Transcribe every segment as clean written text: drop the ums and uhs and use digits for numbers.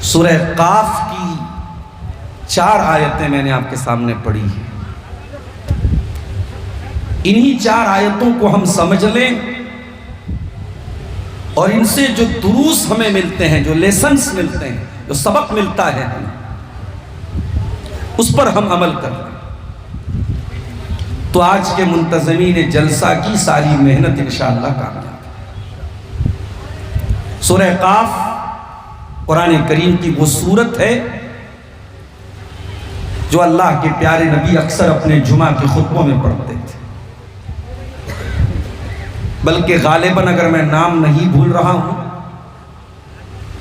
سورہ قاف کی 4 آیتیں میں نے آپ کے سامنے پڑھی ہیں. انہی 4 آیتوں کو ہم سمجھ لیں اور ان سے جو دروس ہمیں ملتے ہیں، جو لیسنس ملتے ہیں، جو سبق ملتا ہے اس پر ہم عمل کر لیں تو آج کے منتظمین جلسہ کی ساری محنت انشاءاللہ کامیاب. سورہ قاف قرآن کریم کی وہ سورت ہے جو اللہ کے پیارے نبی اکثر اپنے جمعہ کے خطبوں میں پڑھتے تھے. بلکہ غالباً اگر میں نام نہیں بھول رہا ہوں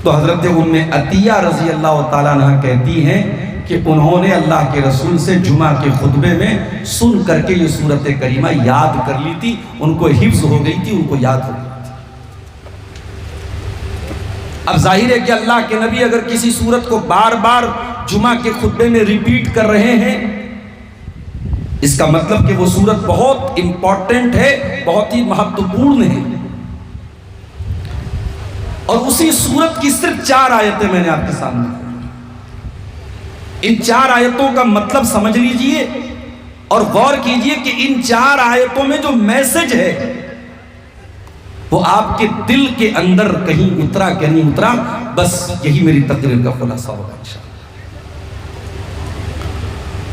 تو حضرت ام عطیہ رضی اللہ تعالیٰ عنہ کہتی ہیں کہ انہوں نے اللہ کے رسول سے جمعہ کے خطبے میں سن کر کے یہ سورت کریمہ یاد کر لی تھی. ان کو حفظ ہو گئی تھی، ان کو یاد ہو گئی تھی. اب ظاہر ہے کہ اللہ کے نبی اگر کسی سورت کو بار بار جمعہ کے خطبے میں ریپیٹ کر رہے ہیں، اس کا مطلب کہ وہ سورت بہت امپورٹنٹ ہے، بہت ہی مہتوپورن ہے. اور اسی سورت کی صرف 4 آیتیں میں نے آپ کے سامنے پڑھی. ان 4 آیتوں کا مطلب سمجھ لیجئے اور غور کیجئے کہ ان 4 آیتوں میں جو میسج ہے وہ آپ کے دل کے اندر کہیں اترا کہ نہیں اترا، بس یہی میری تقریر کا خلاصہ ہوگا انشاءاللہ.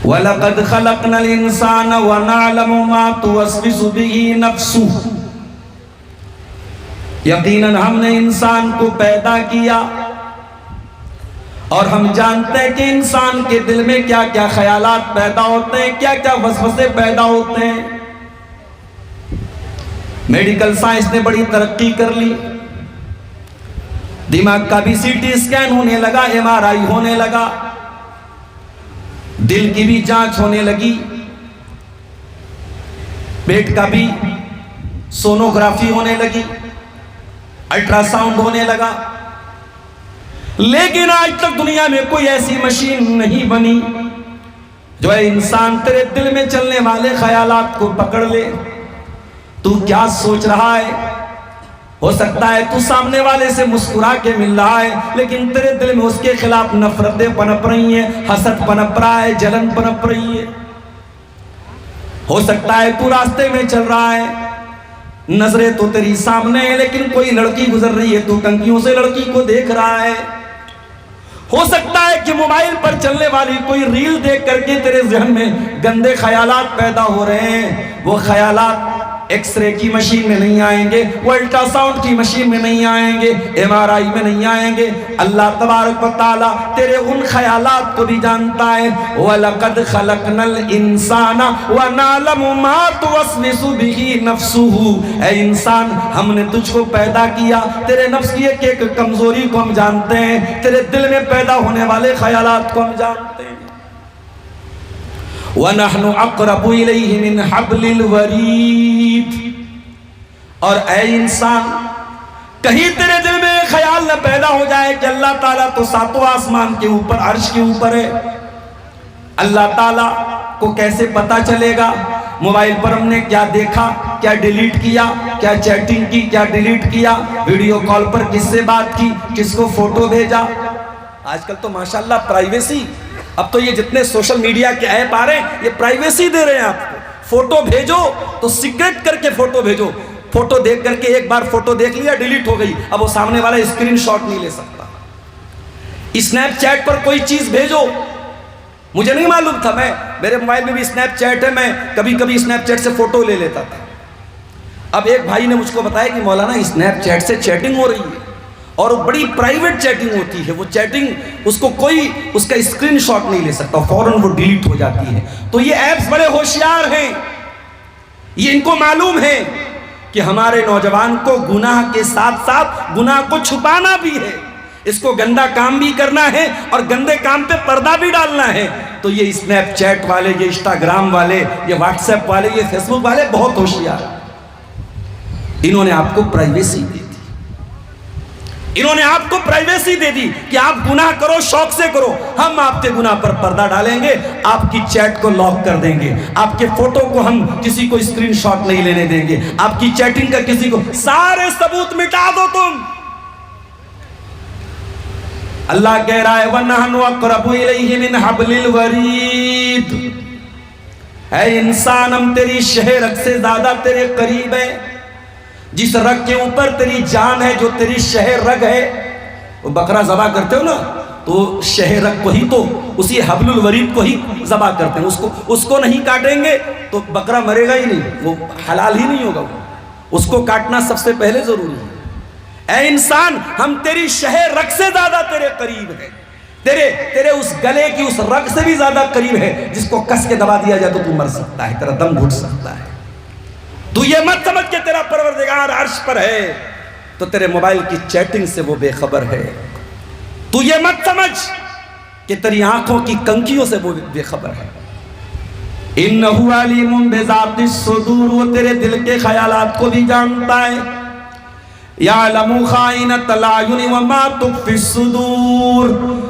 وَلَقَدْ خَلَقْنَا الْإِنسَانَ وَنَعْلَمُ مَا تُوَسْوِسُ بِهِ نَفْسُهُ. یقیناً ہم نے انسان کو پیدا کیا اور ہم جانتے ہیں کہ انسان کے دل میں کیا کیا خیالات پیدا ہوتے ہیں، کیا کیا وسوسے پیدا ہوتے ہیں. میڈیکل سائنس نے بڑی ترقی کر لی، دماغ کا بھی سی ٹی اسکین ہونے لگا، MRI ہونے لگا، دل کی بھی جانچ ہونے لگی، پیٹ کا بھی سونوگرافی ہونے لگی، الٹرا ساؤنڈ ہونے لگا. لیکن آج تک دنیا میں کوئی ایسی مشین نہیں بنی جو اے انسان تیرے دل میں چلنے والے خیالات کو پکڑ لے. تو کیا سوچ رہا ہے؟ ہو سکتا ہے تو سامنے والے سے مسکرا کے مل رہا ہے لیکن تیرے دل میں اس کے خلاف نفرتیں پنپ رہی ہیں، حسد پنپ رہا ہے، جلن پنپ رہی ہے. ہو سکتا ہے تو راستے میں چل رہا ہے، نظریں تو تیری سامنے ہے لیکن کوئی لڑکی گزر رہی ہے، تو ٹنکیوں سے لڑکی کو دیکھ رہا ہے. ہو سکتا ہے کہ موبائل پر چلنے والی کوئی ریل دیکھ کر کے تیرے ذہن میں گندے خیالات پیدا ہو رہے ہیں. وہ خیالات ایکس رے کی مشین میں نہیں آئیں گے، وہ الٹرا ساؤنڈ کی مشین میں نہیں آئیں گے، MRI میں نہیں آئیں گے. اللہ تبارک و تعالیٰ تیرے ان خیالات کو بھی جانتا ہے. وَلَقَدْ خَلَقْنَا الْإِنسَانَ وَنَعْلَمُ مَا تُوَسْوِسُ بِهِ نَفْسُهُ. اے انسان، ہم نے تجھ کو پیدا کیا، تیرے نفس کی ایک ایک کمزوری کو ہم جانتے ہیں، تیرے دل میں پیدا ہونے والے خیالات کو ہم جانتے ہیں. وَنَحْنُ أَقْرَبُ إِلَيْهِ مِنْ حَبْلِ الْوَرِيدِ. اور اے انسان، کہیں تیرے دل میں خیال نہ پیدا ہو جائے کہ اللہ تعالیٰ تو 7 آسمان کے اوپر، عرش کے اوپر ہے. اللہ تعالیٰ کو کیسے پتا چلے گا موبائل پر ہم نے کیا دیکھا، کیا ڈیلیٹ کیا، کیا چیٹنگ کی، کیا ڈیلیٹ کیا، ویڈیو کال پر کس سے بات کی، کس کو فوٹو بھیجا. آج کل تو ماشاءاللہ پرائیویسی، اب تو یہ جتنے سوشل میڈیا کے ایپ آ رہے ہیں یہ پرائیویسی دے رہے ہیں آپ کو. فوٹو بھیجو تو سیکرٹ کر کے فوٹو بھیجو. فوٹو دیکھ کر کے ایک بار فوٹو دیکھ لیا، ڈیلیٹ ہو گئی، اب وہ سامنے والا اسکرین شاٹ نہیں لے سکتا. اسنیپ چیٹ پر کوئی چیز بھیجو، مجھے نہیں معلوم تھا، میرے موبائل میں بھی اسنیپ چیٹ ہے، میں کبھی کبھی اسنیپ چیٹ سے فوٹو لے لیتا تھا. اب ایک بھائی نے مجھ کو بتایا کہ مولانا اسنیپ چیٹ سے چیٹنگ ہو رہی ہے اور بڑی پرائیویٹ چیٹنگ ہوتی ہے. وہ چیٹنگ اس کو کوئی اس کا اسکرین شاٹ نہیں لے سکتا، فوراً وہ ڈیلیٹ ہو جاتی ہے. تو یہ ایپس بڑے ہوشیار ہیں، یہ ان کو معلوم ہے کہ ہمارے نوجوان کو گناہ کے ساتھ ساتھ گناہ کو چھپانا بھی ہے، اس کو گندا کام بھی کرنا ہے اور گندے کام پہ پردہ بھی ڈالنا ہے. تو یہ اسنیپ چیٹ والے، یہ انسٹاگرام والے، یہ واٹس ایپ والے، یہ فیس بک والے بہت ہوشیار ہیں. انہوں نے آپ کو پرائیویسی دی، انہوں نے آپ کو پرائیویسی دے دی کہ آپ گناہ کرو، شوق سے کرو، ہم آپ کے گناہ پر پردہ ڈالیں گے، آپ کی چیٹ کو لاک کر دیں گے، آپ کے فوٹو کو ہم کسی کو اسکرین شاٹ نہیں لینے دیں گے، آپ کی چیٹنگ کا کسی کو، سارے ثبوت مٹا دو تم. اللہ کہہ رہا ہے وَنَحْنُ أَقْرَبُ إِلَيْهِ مِنْ حَبْلِ الْوَرِيدِ، اے انسان ہم تیری شہ رگ سے زیادہ تیرے قریب ہے. جس رگ کے اوپر تیری جان ہے، جو تیری شہ رگ ہے، وہ بکرا ذبح کرتے ہو نا تو شہ رگ کو ہی، تو اسی حبل الورید کو ہی ذبح کرتے ہیں. اس کو نہیں کاٹیں گے تو بکرا مرے گا ہی نہیں، وہ حلال ہی نہیں ہوگا. اس کو کاٹنا سب سے پہلے ضروری ہے. اے انسان ہم تیری شہ رگ سے زیادہ تیرے قریب ہیں، تیرے اس گلے کی اس رگ سے بھی زیادہ قریب ہے. جس کو کس کے دبا دیا جائے تو مر سکتا ہے، تیرا دم گھٹ سکتا ہے. تو یہ مت سمجھ کہ تیرا پروردگار عرش پر ہے تو تیرے موبائل کی چیٹنگ سے وہ بے خبر ہے. تو یہ مت سمجھ کہ تیری آنکھوں کی کنکیوں سے وہ بے خبر ہے. انہو علیم بذات الصدور، وہ تیرے دل کے خیالات کو بھی جانتا ہے. یعلم خائنۃ الاعین وما تخفی الصدور،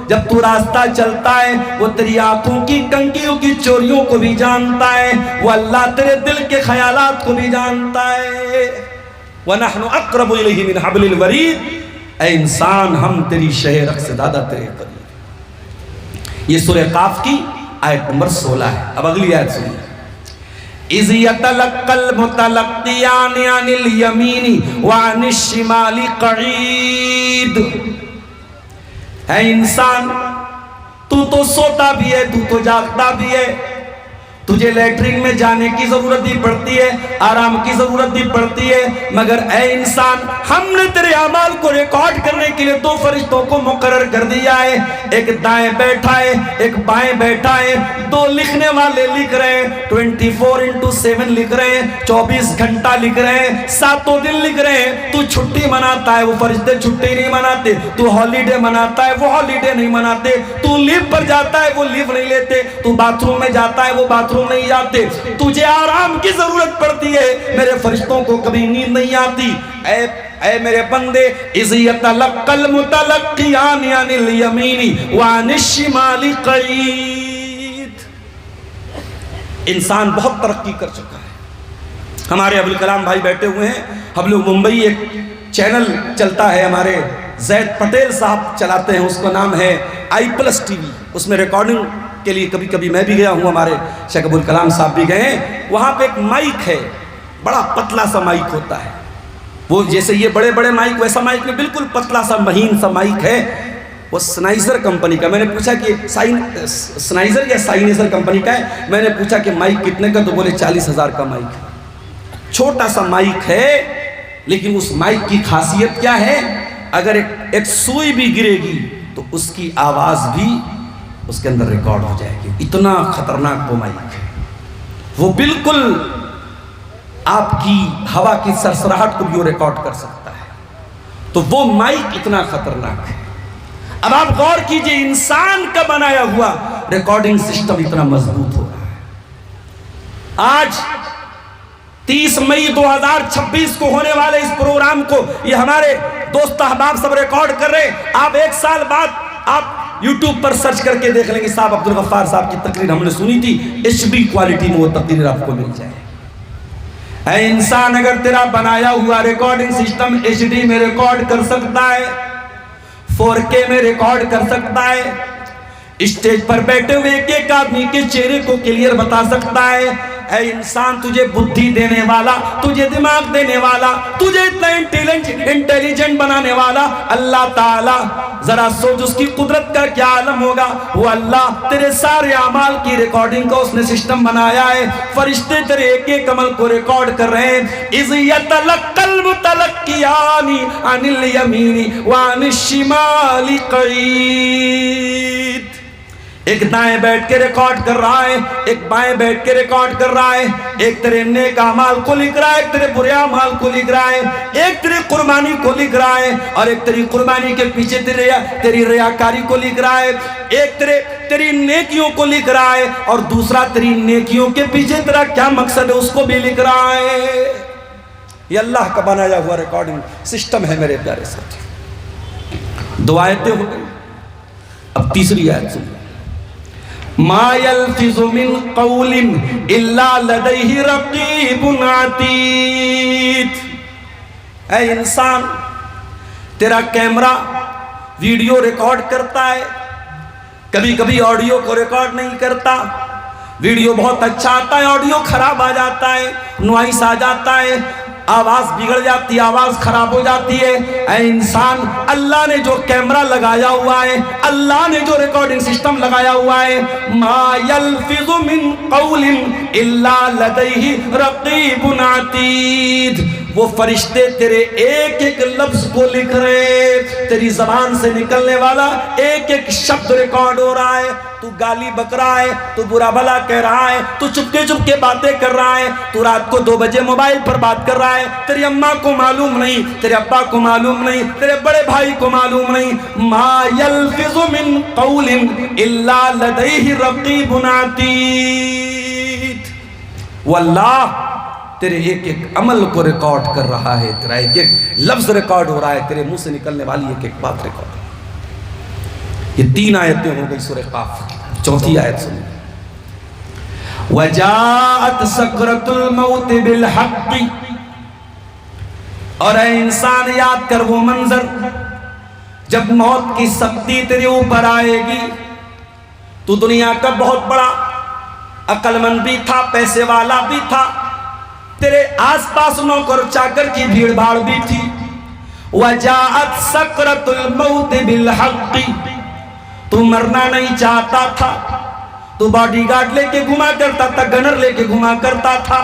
جب تو راستہ چلتا ہے وہ تیری آنکھوں کی کنکیوں کی چوریوں کو بھی جانتا ہے. وہ اللہ تیرے دل کے خیالات کو بھی جانتا ہے. وَنَحْنُ أَقْرَبُ إِلَيْهِ مِنْ حَبْلِ الْوَرِيدِ، اے انسان ہم تیری شہ رگ سے زیادہ تیرے قریب. یہ سورہ قاف کی آیت نمبر 16 ہے. اب اگلی آیت سنیے. اِذْ يَتَلَقَّ الْمُتَلَقِّيَانِ عَنِ الْيَمِينِ وَعَنِ الشِّمَالِ قَعِيدٌ، اے انسان تو سوتا بھی ہے، تو جاگتا بھی ہے. تجھے لیٹرین میں جانے کی ضرورت بھی پڑتی ہے، آرام کی ضرورت بھی پڑتی ہے، مگر اے انسان ہم نے تیرے اعمال کو ریکارڈ کرنے کے لیے 2 فرشتوں کو مقرر کر دیا ہے. ایک دائیں بیٹھا ہے، ایک بائیں بیٹھا ہے. 2 لکھنے والے لکھ رہے ہیں، 24x7 لکھ رہے ہیں، 24 گھنٹہ لکھ رہے ہیں، 7 دن لکھ رہے ہیں. تو چھٹی مناتا ہے، وہ فرشتے چھٹی نہیں مناتے. تو ہالیڈے مناتا ہے، وہ ہالیڈے نہیں مناتے. تو لیو پر جاتا ہے، وہ لیو نہیں لیتے. تو باتھ روم میں جاتا ہے، وہ باتھ روم نہیں جاتے. تجھے آرام کی ضرورت پڑتی ہے، میرے فرشتوں کو کبھی نیند نہیں آتی. اے میرے بندے، اِذْ يَتَلَقَّ الْمُتَلَقِّيَانِ عَنِ الْيَمِينِ وَعَنِ الشِّمَالِ قَعِيدٌ. انسان بہت ترقی کر چکا ہے. ہمارے ابوالکلام بھائی بیٹھے ہوئے ہیں. ہم لوگ ممبئی ایک چینل چلتا ہے، ہمارے زید پٹیل صاحب چلاتے ہیں، اس کا نام ہے i+ TV. اس میں ریکارڈنگ کے لیے کبھی کبھی میں بھی گیا ہوں، ہمارے شیخ ابوالکلام صاحب بھی گئے ہیں. وہاں پہ ایک مائک ہے، بڑا پتلا سا مائک ہوتا ہے. وہ جیسے یہ بڑے بڑے مائک ویسا مائک نہیں، بالکل پتلا سا مہین سا مائک ہے. وہ سنائزر کمپنی کا. میں نے پوچھا کہ سنائزر یا سائنیزر کمپنی کا ہے. میں نے پوچھا کہ مائک کتنے کا، تو بولے 40,000 کا مائک. چھوٹا سا مائک ہے، لیکن اس مائک کی خاصیت کیا ہے؟ اگر ایک سوئی بھی گرے گی تو اس کی آواز بھی اس کے اندر ریکارڈ ہو جائے گی. اتنا خطرناک وہ مائک ہے. وہ بالکل آپ کی ہوا کی سرسراہٹ کو بھی وہ ریکارڈ کر سکتا ہے. تو وہ مائک اتنا خطرناک ہے. اب آپ غور کیجئے، انسان کا بنایا ہوا ریکارڈنگ سسٹم اتنا مضبوط ہو رہا ہے. آج 30 مئی 2026 کو ہونے والے اس پروگرام کو یہ ہمارے دوست احباب سب ریکارڈ کر رہے ہیں. آپ 1 سال بعد آپ یوٹیوب پر سرچ کر کے دیکھ لیں گے. صاحب عبدالغفار صاحب کی تقریر ہم نے سنی تھی، HD کوالٹی میں وہ تقریر آپ کو مل جائے. اے انسان، اگر تیرا بنایا ہوا ریکارڈنگ سسٹم HD میں ریکارڈ کر سکتا ہے، 4K میں ریکارڈ کر سکتا ہے، اسٹیج پر بیٹھے ہوئے ایک آدمی کے چہرے کو کلیئر بتا سکتا ہے. اے انسان، تجھے بدھی دینے والا، تجھے دماغ دینے والا، تجھے اتنا انٹیلیجنٹ بنانے والا اللہ تعالیٰ، ذرا سوچ اس کی قدرت کا کیا عالم ہوگا. وہ اللہ تیرے سارے اعمال کی ریکارڈنگ کو اس نے سسٹم بنایا ہے. فرشتے تیرے ایک ایک عمل کو ریکارڈ کر رہے ہیں. اِذْ يَتَلَقَّ الْمُتَلَقِّيَانِ عَنِ الْيَمِينِ وَعَنِ الشِّمَالِ قَعِيدٌ. ایک دائیں بیٹھ کے ریکارڈ کر رہا ہے، ایک بائیں بیٹھ کے ریکارڈ کر رہا ہے. ایک تیرے نیک اعمال کو لکھ رہا ہے، ایک تیرے برے اعمال کو لکھ رہا ہے. ایک تیری قربانی کو لکھ رہا ہے، اور ایک تیری قربانی کے پیچھے تیری ریاکاری کو لکھ رہا ہے. ایک تیری نیکیوں کو لکھ رہا ہے، اور دوسرا تیری نیکیوں کے پیچھے تیرا کیا مقصد ہے اس کو بھی لکھ رہا ہے. یہ اللہ کا بنایا ہوا ریکارڈنگ سسٹم ہے میرے پیارے ساتھی. 2 آیتیں ہو گئی. اب تیسری آیت سنیں. ما يلفظ من قول الا لديه رقيب عتيد. اے انسان، تیرا کیمرہ ویڈیو ریکارڈ کرتا ہے، کبھی کبھی آڈیو کو ریکارڈ نہیں کرتا، ویڈیو بہت اچھا آتا ہے، آڈیو خراب آ جاتا ہے، نوائس آ جاتا ہے، آواز بگڑ جاتی ہے، آواز خراب ہو جاتی ہے۔ اے انسان، اللہ نے جو کیمرہ لگایا ہوا ہے، اللہ نے جو ریکارڈنگ سسٹم لگایا ہوا ہے، ما یلفظ من قول الا لدیہ رقیب عتید، وہ فرشتے تیرے ایک ایک لفظ کو لکھ رہے، تیری زبان سے نکلنے والا ایک ایک شبد ریکارڈ ہو رہا ہے۔ تو گالی بک رہا ہے، تو برا بھلا کہہ رہا ہے، تو چپکے باتیں کر رہا ہے، تو رات کو 2 بجے موبائل پر بات کر رہا ہے، تیری اماں کو معلوم نہیں، تیرے ابا کو معلوم نہیں، تیرے بڑے بھائی کو معلوم نہیں۔ ما یلفظ من قول الا لدیہ رقیب عتید، واللہ تیرے ایک ایک عمل کو ریکارڈ کر رہا ہے، تیرا ایک ایک لفظ ریکارڈ ہو رہا ہے، تیرے منہ سے نکلنے والی ایک ایک بات ریکارڈ۔ یہ 3 آیتیں ہو گئی سورہ قاف، 4تھی آیت سنیں۔ وَجَاءَتْ سَكْرَةُ الْمَوْتِ بِالْحَقِّ، اور اے انسان یاد کر وہ منظر جب موت کی سختی تیرے اوپر آئے گی۔ تو دنیا کا بہت بڑا عقل مند بھی تھا، پیسے والا بھی تھا، تیرے آس پاس نوکر چاکر کی بھیڑ بھاڑ بھی تھی۔ وَجَاءَتْ سَكْرَةُ الْمَوْتِ بِالْحَقِّ، تو مرنا نہیں چاہتا تھا، تو باڈی گارڈ لے کے گھما کرتا تھا، گنر لے کے گھما کرتا تھا،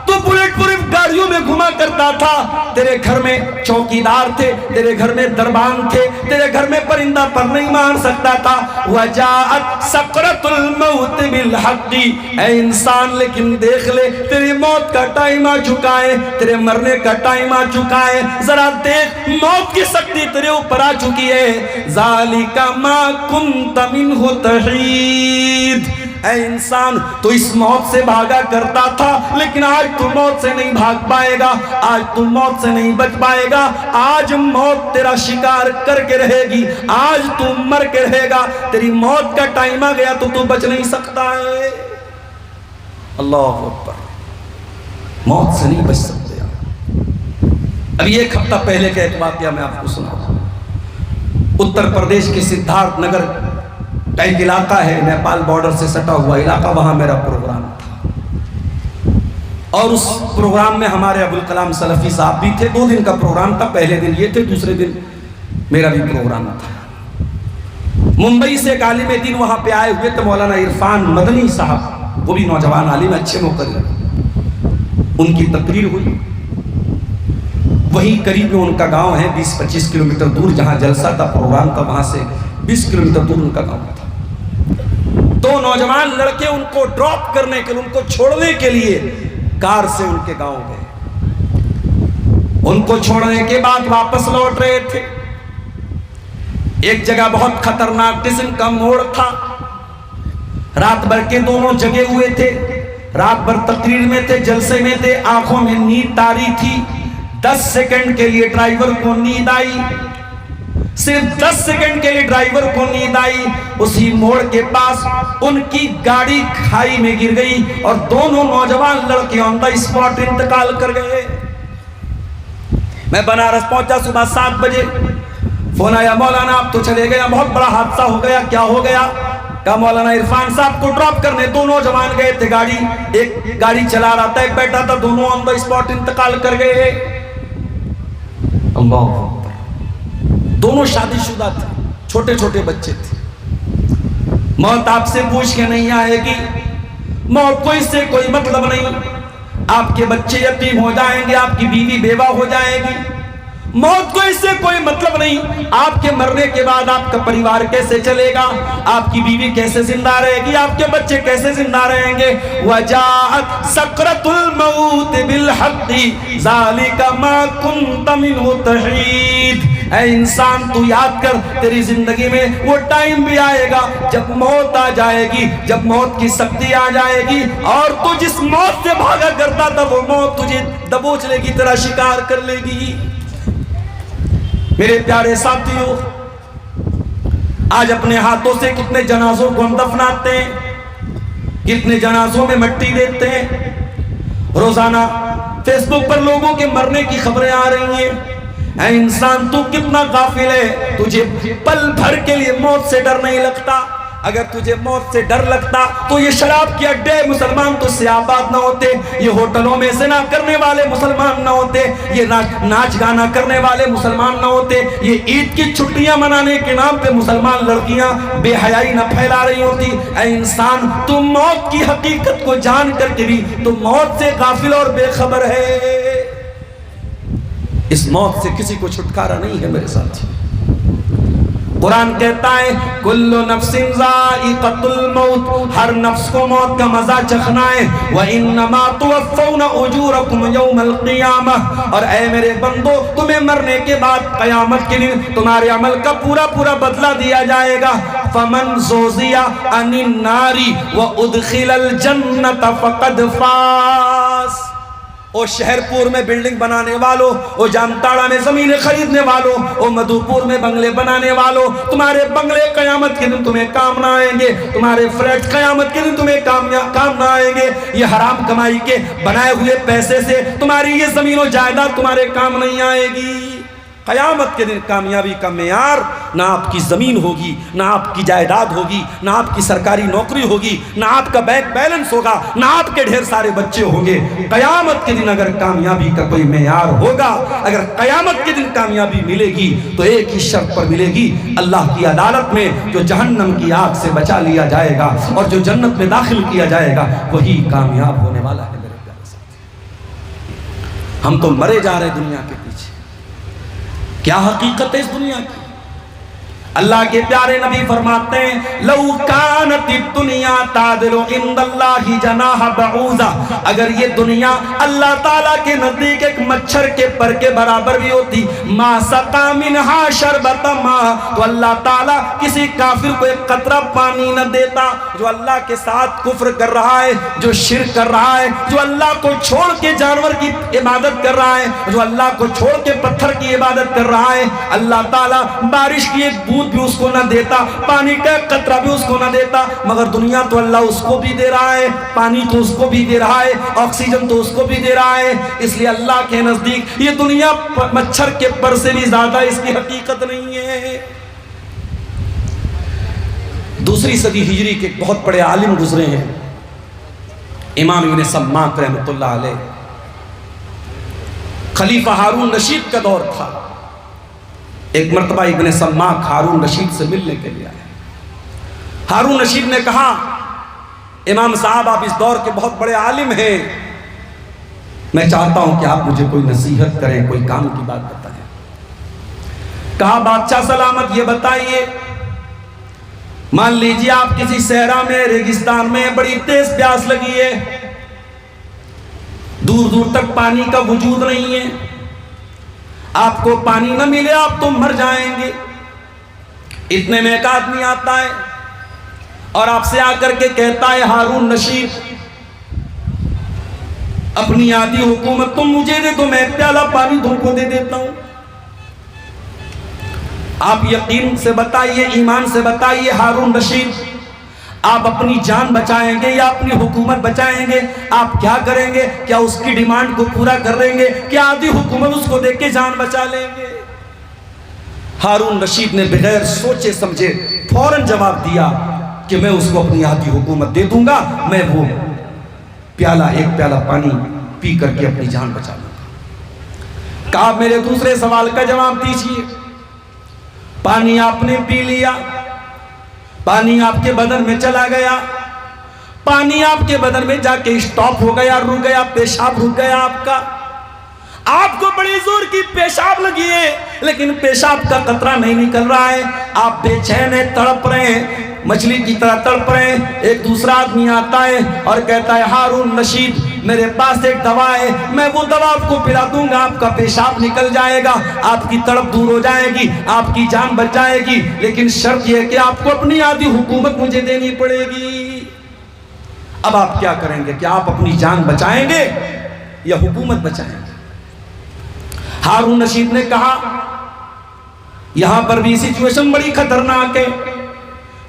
تو بلیٹ پروف گاڑیوں میں گھما کرتا تھا، تیرے گھر میں چوکیدار تھے، تیرے گھر میں دربان تھے، تیرے گھر میں پرندہ پر نہیں مار سکتا تھا۔ وَجَاءَتْ سَكْرَةُ الْمَوْتِ بِالْحَقِّ، اے انسان لیکن دیکھ لے تیری موت کا ٹائم آ چکا ہے، تیرے مرنے کا ٹائم آ چکا ہے، ذرا دیکھ موت کی سختی تیرے اوپر آ چکی ہے۔ ذَلِكَ مَا كُنْتَ مِنْهُ تَحِيدٌ، اے انسان تو اس موت سے بھاگا کرتا تھا، لیکن آج تو موت سے نہیں بھاگ پائے گا، آج تو موت سے نہیں بچ پائے گا، آج موت تیرا شکار کر کے رہے گی، آج تو مر کے رہے گا، تیری موت کا ٹائم آ گیا تو بچ نہیں سکتا ہے۔ اللہ اکبر، موت سے نہیں بچ سکتے۔ ابھی 1 ہفتہ پہلے کا ایک واقعہ میں آپ کو سناؤں۔ اتر پردیش کے سدھارتھ نگر کا ایک علاقہ ہے، نیپال بارڈر سے سٹا ہوا علاقہ، وہاں میرا پروگرام تھا، اور اس پروگرام میں ہمارے ابوالکلام سلفی صاحب بھی تھے۔ 2 دن کا پروگرام تھا، پہلے دن یہ تھے، دوسرے دن میرا بھی پروگرام تھا۔ ممبئی سے ایک عالم دین وہاں پہ آئے ہوئے تھے، مولانا عرفان مدنی صاحب، وہ بھی نوجوان عالم، اچھے مقرر، ان کی تقریر ہوئی۔ وہیں قریب میں ان کا گاؤں ہے، 20-25 کلومیٹر دور، جہاں جلسہ تھا، پروگرام تھا، وہاں سے 20 کلومیٹر دور ان کا گاؤں تھا۔ 2 نوجوان لڑکے ان کو ڈراپ کرنے کے لیے، ان کو چھوڑنے کے لیے کار سے ان کے گاؤں گئے۔ ان کو چھوڑنے کے بعد واپس لوٹ رہے تھے، ایک جگہ بہت خطرناک قسم کا موڑ تھا، رات بھر کے دونوں جگے ہوئے تھے، رات بھر تقریر میں تھے، جلسے میں تھے، آنکھوں میں نیند تاری تھی۔ 10 سیکنڈ کے لیے ڈرائیور کو نیند آئی، صرف 10 سیکنڈ کے لیے ڈرائیور کو نیند آئی۔ اسی موڑ کے پاس ان کی گاڑی کھائی میں گر گئی اور دونوں نوجوان لڑکے آن دا اسپاٹ انتقال کر گئے۔ میں بنارس پہنچا صبح 7 بجے، فون آیا، مولانا آپ تو چلے گئے، بہت بڑا حادثہ ہو گیا۔ کیا ہو گیا؟ کہا مولانا عرفان صاحب کو ڈراپ کرنے 2 نوجوان گئے تھے، گاڑی، ایک گاڑی چلا رہا تھا، ایک بیٹھا تھا، دونوں آن دا اسپاٹ انتقال کر گئے۔ اللہ اکبر، دونوں شادی شدہ تھے، چھوٹے چھوٹے بچے تھے۔ موت آپ سے پوچھ کے نہیں آئے گی، موت کو اس سے کوئی مطلب نہیں، آپ کے بچے یتیم ہو جائیں گے، آپ کی بیوی بیوہ ہو جائے گی، موت کو اس سے کوئی مطلب نہیں۔ آپ کے مرنے کے بعد آپ کا پریوار کیسے چلے گا، آپ کی بیوی کیسے زندہ رہے گی، آپ کے بچے کیسے زندہ رہیں گے۔ وَجَاءَتْ سَكْرَةُ الْمَوْتِ بِالْحَقِّ ذَلِكَ مَا كُنْتَ مِنْهُ تَحِيدٌ، اے انسان تو یاد کر، تیری زندگی میں وہ ٹائم بھی آئے گا جب موت آ جائے گی، جب موت کی سختی آ جائے گی، اور تو جس موت سے بھاگا کرتا تھا وہ موت تجھے دبوچ لے گی، تیرا شکار کر لے گی۔ میرے پیارے ساتھیوں، آج اپنے ہاتھوں سے کتنے جنازوں کو ہم دفناتے ہیں، کتنے جنازوں میں مٹی دیتے ہیں۔ روزانہ فیس بک پر لوگوں کے مرنے کی خبریں آ رہی ہیں، اے انسان تو کتنا غافل ہے، تجھے پل بھر کے لیے موت سے ڈر نہیں لگتا؟ اگر تجھے موت سے ڈر لگتا تو یہ شراب کے اڈے مسلمان تو سے آباد نہ ہوتے، یہ ہوٹلوں میں زنا کرنے والے مسلمان نہ ہوتے، یہ ناچ گانا کرنے والے مسلمان نہ ہوتے، یہ عید کی چھٹیاں منانے کے نام پہ مسلمان لڑکیاں بے حیائی نہ پھیلا رہی ہوتی۔ اے انسان، تم موت کی حقیقت کو جان کر کے بھی تم موت سے غافل اور بے خبر ہے۔ اس موت سے کسی کو چھٹکارا نہیں ہے میرے ساتھی۔ قرآن کہتا ہے کل نفس ذائقۃ الموت، ہر نفس کو موت کا مزہ چکھنا ہے۔ وانما توفون اجورکم یوم القیامہ، اور اے میرے بندو تمہیں مرنے کے بعد قیامت کے دن تمہارے عمل کا پورا پورا بدلہ دیا جائے گا۔ فمن زوزی عن النار وادخل الجنۃ فقد فاز۔ او شہر پور میں بلڈنگ بنانے والوں، او جامتاڑا میں زمینیں خریدنے والوں، او مدھو پور میں بنگلے بنانے والوں، تمہارے بنگلے قیامت کے دن تمہیں کام نہ آئیں گے، تمہارے فلیٹ قیامت کے دن تمہیں کام نہ آئیں گے۔ یہ حرام کمائی کے بنائے ہوئے پیسے سے تمہاری یہ زمین و جائیداد تمہارے کام نہیں آئے گی۔ قیامت کے دن کامیابی کا معیار نہ آپ کی زمین ہوگی، نہ آپ کی جائیداد ہوگی، نہ آپ کی سرکاری نوکری ہوگی، نہ آپ کا بینک بیلنس ہوگا، نہ آپ کے ڈھیر سارے بچے ہوں گے۔ قیامت کے دن اگر کامیابی کا کوئی معیار ہوگا، اگر قیامت کے دن کامیابی ملے گی تو ایک ہی شرط پر ملے گی، اللہ کی عدالت میں جو جہنم کی آگ سے بچا لیا جائے گا اور جو جنت میں داخل کیا جائے گا وہی کامیاب ہونے والا ہے میرے پیارے ساتھی۔ ہم تو مرے جا رہے دنیا کے پیچھے، کیا حقیقت ہے اس دنیا کی؟ اللہ کے پیارے نبی فرماتے ہیں لو کانت الدنیا تعدل عند اللہ جناح بعوضہ، اگر یہ دنیا اللہ تعالیٰ کے نزدیک ایک مچھر کے پر کے برابر بھی ہوتی، ما سقا منہا شربۃ ماء، تو اللہ تعالیٰ کسی کافر کو ایک قطرہ پانی نہ دیتا۔ جو اللہ کے ساتھ کفر کر رہا ہے، جو شرک کر رہا ہے، جو اللہ کو چھوڑ کے جانور کی عبادت کر رہا ہے، جو اللہ کو چھوڑ کے پتھر کی عبادت کر رہا ہے، اللہ تعالیٰ بارش کی ایک بوند بھی اس کو نہ دیتا، پانی کا قطرہ بھی اس کو نہ دیتا، مگر دنیا تو اللہ اس کو بھی دے رہا ہے، پانی تو اس کو بھی دے رہا ہے، آکسیجن تو اس کو بھی دے رہا ہے۔ اس لیے اللہ کے نزدیک یہ دنیا مچھر کے پر سے بھی زیادہ اس کی حقیقت نہیں ہے۔ دوسری صدی ہجری کے بہت بڑے عالم گزرے ہیں، امام ابن سماک رحمۃ اللہ علیہ۔ خلیفہ ہارون رشید کا دور تھا، ایک مرتبہ ابن سماک ہارون رشید سے ملنے کے لیے آئے۔ ہارون رشید نے کہا امام صاحب آپ اس دور کے بہت بڑے عالم ہیں، میں چاہتا ہوں کہ آپ مجھے کوئی نصیحت کریں، کوئی کام کی بات بتائیں۔ کہا بادشاہ سلامت یہ بتائیے، مان لیجیے آپ کسی صحرا میں ریگستان میں بڑی تیز پیاس لگی ہے، دور دور تک پانی کا وجود نہیں ہے، آپ کو پانی نہ ملے آپ تو مر جائیں گے۔ اتنے میں ایک آدمی آتا ہے اور آپ سے آ کر کے کہتا ہے ہارون رشید اپنی آدھی حکومت تم مجھے دے دو، میں ایک پیالہ پانی تم کو دے دیتا ہوں۔ آپ یقین سے بتائیے، ایمان سے بتائیے ہارون رشید آپ اپنی جان بچائیں گے یا اپنی حکومت بچائیں گے؟ آپ کیا کریں گے؟ کیا اس کی ڈیمانڈ کو پورا کر دیں گے؟ کیا آدھی حکومت اس کو دے کے جان بچا لیں گے؟ ہارون رشید نے بغیر سوچے سمجھے فوراً جواب دیا کہ میں اس کو اپنی آدھی حکومت دے دوں گا، میں وہ ایک پیالہ پانی پی کر کے اپنی جان بچا لوں گا۔ کہا میرے دوسرے سوال کا جواب دیجیے، پانی آپ نے پی لیا، پانی آپ کے بدن میں چلا گیا، پانی آپ کے بدن میں جا کے اسٹاپ ہو گیا، رک گیا، پیشاب رک گیا آپ کا، آپ کو بڑی زور کی پیشاب لگی ہے لیکن پیشاب کا قطرہ نہیں نکل رہا ہے، آپ بے چین ہیں، تڑپ رہے ہیں، مچھلی کی طرح تڑپ رہے ہیں۔ ایک دوسرا آدمی آتا ہے اور کہتا ہے ہارون رشید میرے پاس ایک دوا ہے، میں وہ دوا آپ کو پلا دوں گا، آپ کا پیشاب نکل جائے گا، آپ کی تڑپ دور ہو جائے گی، آپ کی جان بچ جائے گی، لیکن شرط یہ ہے کہ آپ کو اپنی آدھی حکومت مجھے دینی پڑے گی۔ اب آپ کیا کریں گے؟ کیا آپ اپنی جان بچائیں گے یا حکومت بچائیں گے؟ ہارون رشید نے کہا یہاں پر بھی سچویشن بڑی خطرناک ہے،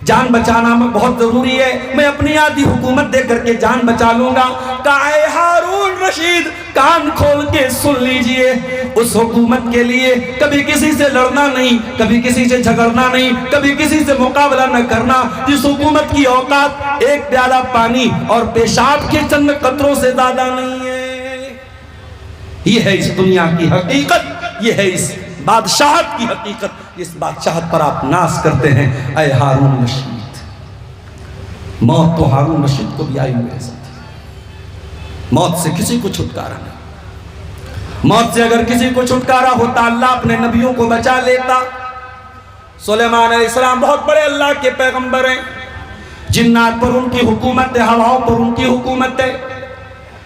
جان بچانا بہت ضروری ہے، میں اپنی آدھی حکومت دے کر کے جان بچا لوں گا۔ کہا اے ہارون الرشید کان کھول کے سن لیجئے، اس حکومت کے لیے کبھی کسی سے لڑنا نہیں، کبھی کسی سے جھگڑنا نہیں، کبھی کسی سے مقابلہ نہ کرنا، جس حکومت کی اوقات ایک پیالہ پانی اور پیشاب کے چند قطروں سے زیادہ نہیں ہے۔ یہ ہے اس دنیا کی حقیقت، یہ ہے اس بادشاہت کی حقیقت، اس بادشاہت پر آپ ناز کرتے ہیں۔ اے ہارون رشید، موت تو ہارون رشید کو بھی آئی ہوئے ساتھ، موت سے کسی کو چھٹکارا نہیں۔ موت سے اگر کسی کو چھٹکارا ہوتا اللہ اپنے نبیوں کو بچا لیتا۔ سلیمان علیہ السلام بہت بڑے اللہ کے پیغمبر ہیں، جنات پر ان کی حکومت ہے، ہواؤں پر ان کی حکومت ہے،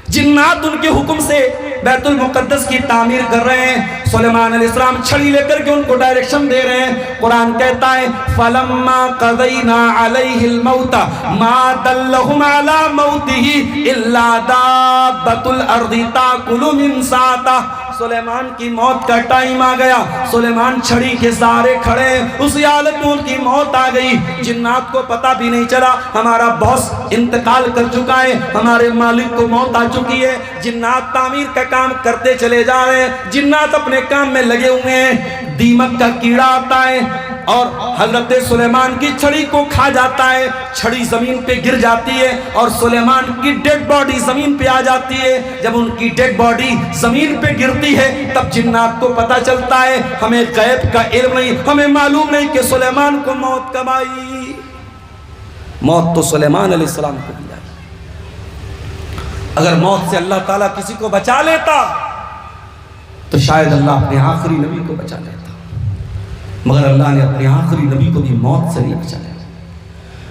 جنات ان کے حکم سے بیت المقدس کی تعمیر کر رہے ہیں۔ سلیمان علیہ السلام چھڑی لے کر کے ان کو ڈائریکشن دے رہے ہیں۔ قرآن کہتا ہے فَلَمَّا قَضَيْنَا عَلَيْهِ الْمَوْتَ مَا دَلَّهُمْ عَلَى مَوْتِهِ إِلَّا دَابَّةُ الْأَرْضِ تَأْكُلُ مِنْ سَاعَتِهِ۔ سلیمان کی موت کا ٹائم آ گیا، سلیمان چھڑی کے سہارے کھڑے، اسی حالت میں ان کی موت آ گئی۔ جنات کو پتہ بھی نہیں چلا ہمارا باس انتقال کر چکا ہے، ہمارے مالک کو موت آ چکی ہے۔ جنات تعمیر کا کام کرتے چلے جا رہے ہیں، جنات اپنے کام میں لگے ہوئے ہیں۔ دیمک کا کیڑا آتا ہے اور حضرت سلیمان کی چھڑی کو کھا جاتا ہے، چھڑی زمین پہ گر جاتی ہے اور سلیمان کی ڈیڈ باڈی زمین پہ آ جاتی ہے۔ جب ان کی ڈیڈ باڈی زمین پہ گرتی ہے تب جنات کو پتہ چلتا ہے ہمیں غیب کا علم نہیں، ہمیں معلوم نہیں کہ سلیمان کو موت کب آئی۔ موت تو سلیمان علیہ السلام کو بھی آئی۔ اگر موت سے اللہ تعالیٰ کسی کو بچا لیتا تو شاید اللہ اپنے آخری نبی کو بچا لیتا، مگر اللہ نے اپنے آخری نبی کو بھی موت سے نہیں بچا لیا۔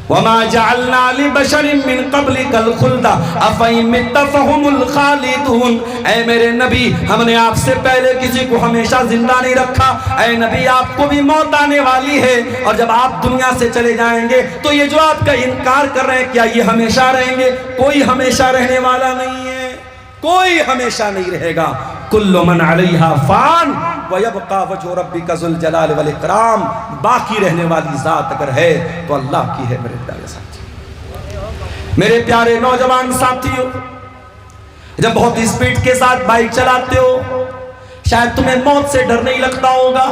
وَمَا جَعَلْنَا لِبَشَرٍ مِّن قَبْلِكَ الْخُلْدَ أَفَإِن مِتَّ فَهُمُ الْخَالِدُونَ۔ اے میرے نبی، ہم نے آپ سے پہلے کسی کو ہمیشہ زندہ نہیں رکھا، اے نبی آپ کو بھی موت آنے والی ہے، اور جب آپ دنیا سے چلے جائیں گے تو یہ جو آپ کا انکار کر رہے ہیں کیا یہ ہمیشہ رہیں گے؟ کوئی ہمیشہ رہنے والا نہیں ہے، کوئی ہمیشہ نہیں رہے گا۔ کل من علیہا فان ویبقى وجہ ربک ذو الجلال والاکرام۔ باقی رہنے والی ذات اگر ہے تو اللہ کی ہے۔ میرے پیارے ساتھی، میرے پیارے نوجوان ساتھیوں، جب بہت اسپیڈ کے ساتھ بائک چلاتے ہو شاید تمہیں موت سے ڈر نہیں لگتا ہوگا،